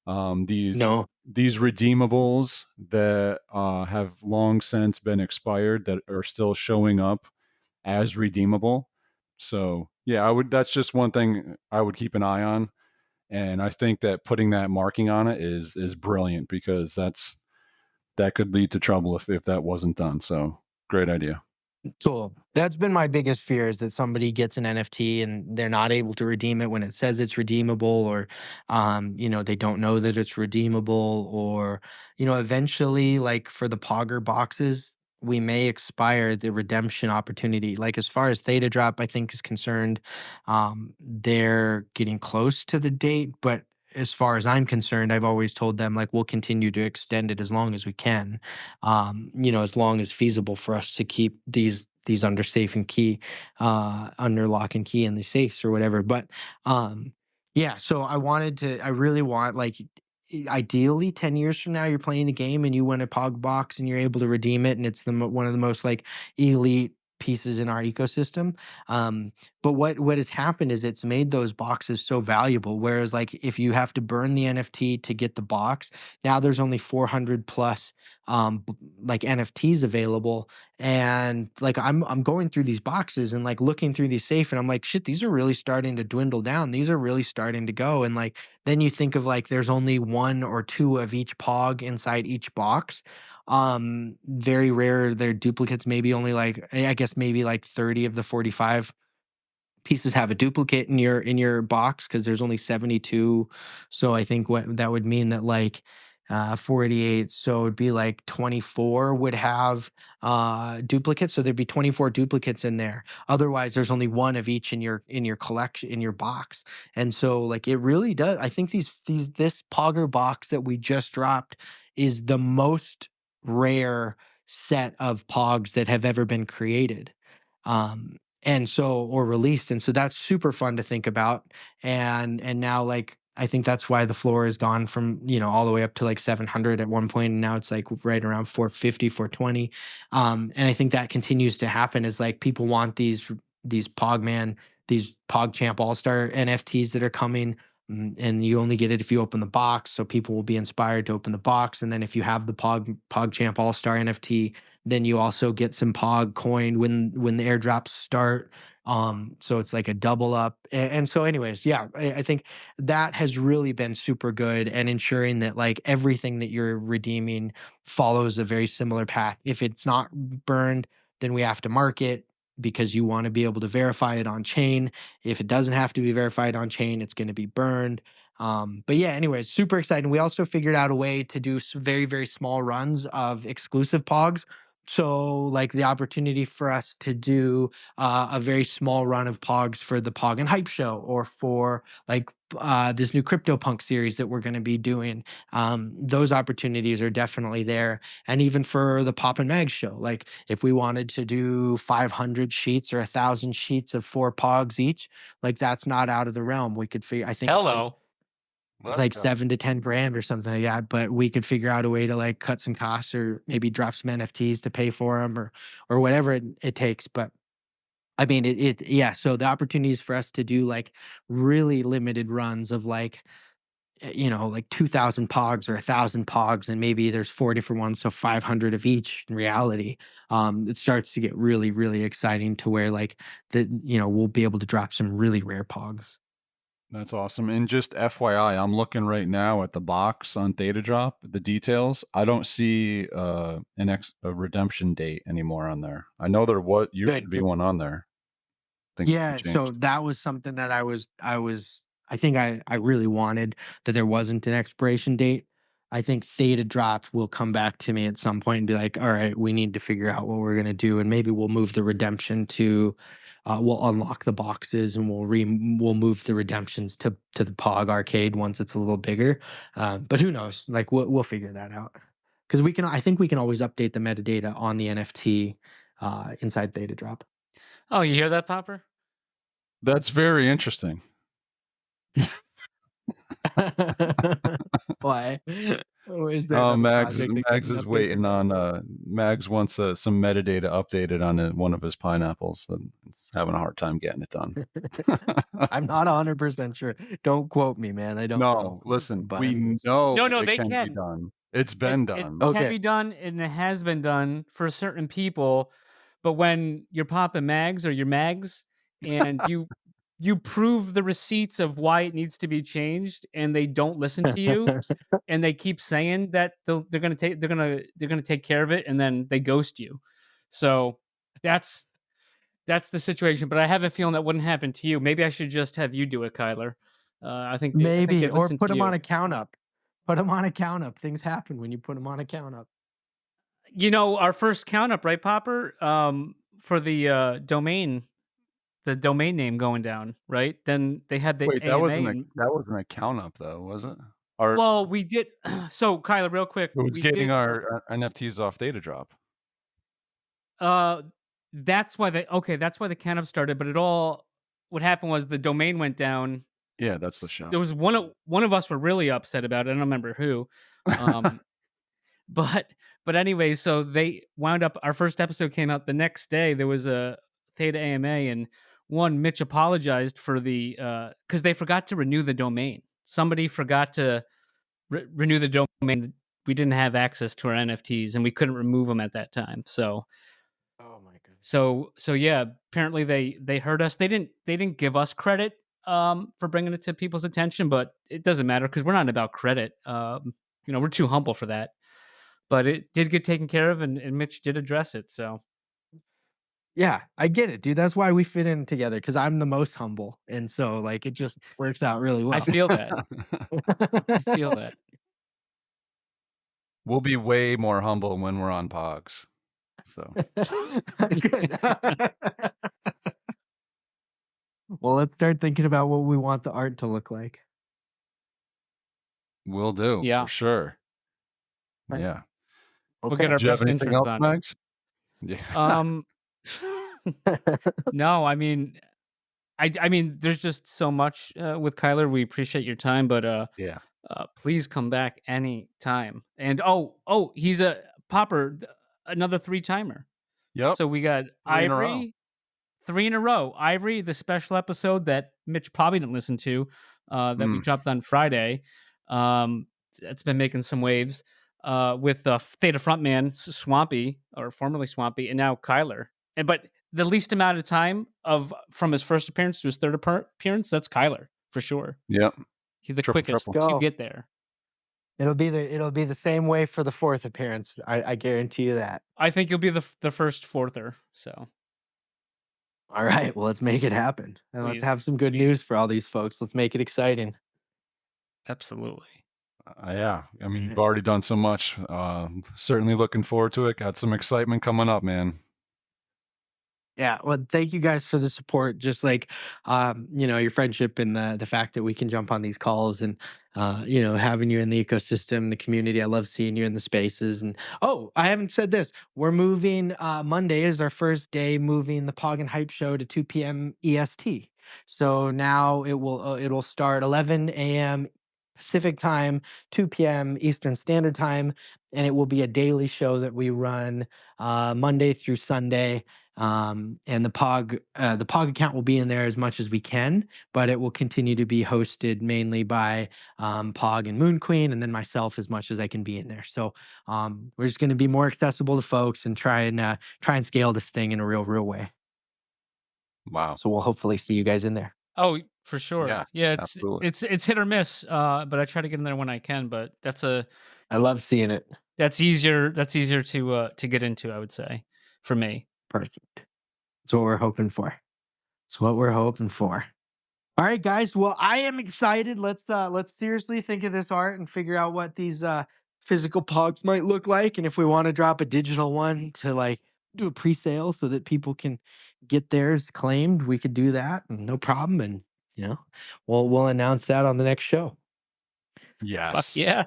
No. These redeemables that have long since been expired that are still showing up as redeemable. So yeah, that's just one thing I would keep an eye on. And I think that putting that marking on it is brilliant, because that could lead to trouble if that wasn't done. So great idea. Cool. That's been my biggest fear, is that somebody gets an NFT and they're not able to redeem it when it says it's redeemable, or, they don't know that it's redeemable, or, eventually, like for the Pogger boxes, we may expire the redemption opportunity. Like as far as Theta Drop, I think is concerned, they're getting close to the date, but as far as I'm concerned, I've always told them like we'll continue to extend it as long as we can, as long as feasible for us to keep these under safe and key, under lock and key in the safes or whatever. But yeah, so I really want like ideally 10 years from now you're playing a game and you win a Pog box and you're able to redeem it and it's one of the most like elite pieces in our ecosystem. But what has happened is it's made those boxes so valuable. Whereas like if you have to burn the NFT to get the box, now there's only 400 plus like NFTs available. And like I'm going through these boxes and like looking through these safe and I'm like, shit, these are really starting to dwindle down. These are really starting to go. And like then you think of like there's only 1 or 2 of each Pog inside each box. Very rare. They're duplicates, maybe only like I guess maybe like 30 of the 45 pieces have a duplicate in your box because there's only 72. So I think what that would mean that like 48, so it'd be like 24 would have duplicates. So there'd be 24 duplicates in there. Otherwise, there's only 1 of each in your collection in your box. And so like it really does. I think this Pogger box that we just dropped is the most rare set of Pogs that have ever been created. And so or released, and so that's super fun to think about. And now like I think that's why the floor has gone from all the way up to like 700 at one point, and now it's like right around 450 420. And I think that continues to happen as like people want these Pogman, these PogChamp All-Star NFTs that are coming. And you only get it if you open the box, so people will be inspired to open the box. And then if you have the PogChamp All-Star NFT, then you also get some Pog coin when the airdrops start. So it's like a double up. And so anyways, yeah, I think that has really been super good and ensuring that like everything that you're redeeming follows a very similar path. If it's not burned, then we have to mark it because you want to be able to verify it on chain. If it doesn't have to be verified on chain, it's going to be burned. But yeah, anyways, super exciting. We also figured out a way to do very, very small runs of exclusive Pogs. So like the opportunity for us to do a very small run of Pogs for the Pog and Hype show, or for like this new CryptoPunk series that we're going to be doing. Those opportunities are definitely there. And even for the Pop and Mag show, like if we wanted to do 500 sheets or 1,000 sheets of 4 Pogs each, like that's not out of the realm. We could figure, I think Hello. like 7 to 10 grand or something like that, but we could figure out a way to like cut some costs or maybe drop some NFTs to pay for them or whatever it takes. But I mean, yeah. So the opportunities for us to do like really limited runs of like, like 2,000 Pogs or 1,000 Pogs, and maybe there's 4 different ones, so 500 of each in reality. It starts to get really, really exciting to where like we'll be able to drop some really rare Pogs. That's awesome. And just FYI, I'm looking right now at the box on Theta Drop, the details. I don't see a redemption date anymore on there. I know there used to be one on there. Yeah, so that was something that I think I really wanted, that there wasn't an expiration date. I think Theta Drop will come back to me at some point and be like, all right, we need to figure out what we're going to do. And maybe we'll move the redemption to, we'll unlock the boxes and we'll move the redemptions to the Pog Arcade once it's a little bigger. But who knows? Like we'll figure that out. Because I think we can always update the metadata on the NFT inside Theta Drop. Oh, you hear that, Popper? That's very interesting. Why? Mags is waiting on Mags wants some metadata updated on one of his pineapples, and it's having a hard time getting it done. I'm not 100% sure. Don't quote me, man. I don't know. Listen, we know no, they can be done. It's been done. It can be done, and it has been done for certain people. But when you're popping Mags or your Mags, and you prove the receipts of why it needs to be changed, and they don't listen to you, and they keep saying that they're gonna take care of it, and then they ghost you. So that's the situation. But I have a feeling that wouldn't happen to you. Maybe I should just have you do it, Kyler. I think maybe, or put them on a count up. Put them on a count up. Things happen when you put them on a count up. Our first count up, right, Popper? For the domain the domain name going down, right? Then they had the Wait, that AMA. wasn't a count up though, was it? Or Well, we did. So, Kyler, real quick, it was we getting did. our NFTs off Data Drop. That's why the count up started. But what happened was the domain went down. Yeah, that's the shop. There was one of us were really upset about it. I don't remember who. But anyway, so they wound up. Our first episode came out the next day. There was a Theta AMA, and Mitch apologized for the because they forgot to renew the domain. Somebody forgot to renew the domain. We didn't have access to our NFTs, and we couldn't remove them at that time. So, Oh my god. so yeah. Apparently, they heard us. They didn't give us credit for bringing it to people's attention, but it doesn't matter because we're not about credit. We're too humble for that. But it did get taken care of, and Mitch did address it. So Yeah, I get it, dude. That's why we fit in together because I'm the most humble, and so like it just works out really well. I feel that. I feel that. We'll be way more humble when we're on Pogs. So Good. Well, let's start thinking about what we want the art to look like. we'll do. Yeah. For sure. Right. Yeah. We'll get our Do you have best anything interns else, on. Max? Yeah. No, I mean, I mean, there's just so much with Kyler. We appreciate your time, but Yeah. please come back anytime. And he's a Popper, another 3-timer. Yep. So we got 3 in a row. Ivory, 3 in a row. Ivory, the special episode that Mitch probably didn't listen to, that we dropped on Friday. That's been making some waves. With the Theta frontman Swampy, or formerly Swampy, and now Kyler. But the least amount of time from his first appearance to his third appearance, that's Kyler for sure. Yep. He's the Triple, quickest triple. to Go. get there. It'll be the same way for the 4th appearance. I guarantee you that. I think you'll be the first fourther. So All right, well, let's make it happen, and let's Please. have some good news for all these folks. Let's make it exciting. absolutely. Yeah. I mean, you've already done so much. Certainly looking forward to it. Got some excitement coming up, man. Yeah, well, thank you guys for the support. Just like, your friendship and the fact that we can jump on these calls and, having you in the ecosystem, the community. I love seeing you in the spaces. And I haven't said this. We're moving. Monday is our first day moving the Pog and Hype show to 2 p.m. EST. So now it'll start 11 a.m. Pacific time, 2 p.m. Eastern Standard Time, and it will be a daily show that we run Monday through Sunday. And the Pog account will be in there as much as we can, but it will continue to be hosted mainly by Pog and Moon Queen, and then myself as much as I can be in there. So we're just going to be more accessible to folks and try and scale this thing in a real way. Wow. So we'll hopefully see you guys in there. Oh, for sure. Yeah, it's absolutely. it's hit or miss. But I try to get in there when I can. But I love seeing it. that's easier to get into, I would say, for me. Perfect. That's what we're hoping for. All right, guys. Well, I am excited. Let's seriously think of this art and figure out what these physical pogs might look like, and if we want to drop a digital one to like do a pre-sale so that people can get theirs claimed, we could do that, and no problem. And we'll announce that on the next show. Yes. Yeah.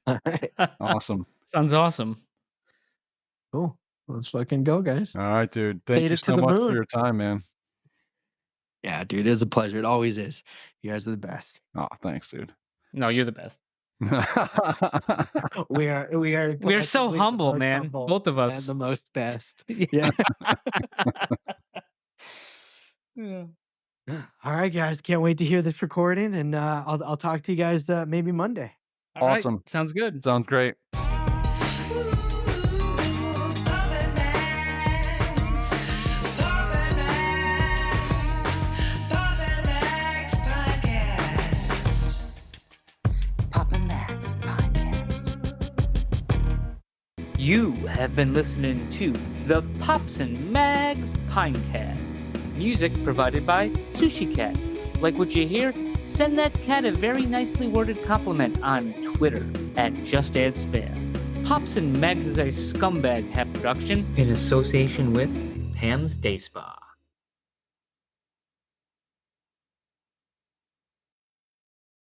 All right. Awesome. Sounds awesome. Cool. Let's fucking go, guys. All right, dude. Thank Made you it to so the much moon. for your time, man. Yeah, dude, it is a pleasure. It always is. You guys are the best. Oh, thanks, dude. No, you're the best. We are We're so collectively the humble, most man. humble Both of and us. the most best. Yeah. Yeah. All right, guys. Can't wait to hear this recording, and I'll talk to you guys maybe Monday. All right, Awesome. sounds good. Sounds great. Papa Max Podcast. You have been listening to the Pops and Mags Pinecast. Music provided by Sushi Cat. Like what you hear? Send that cat a very nicely worded compliment on Twitter at JustAddSpam. Pops and Mags is a Scumbag Hat production in association with Pam's Day Spa.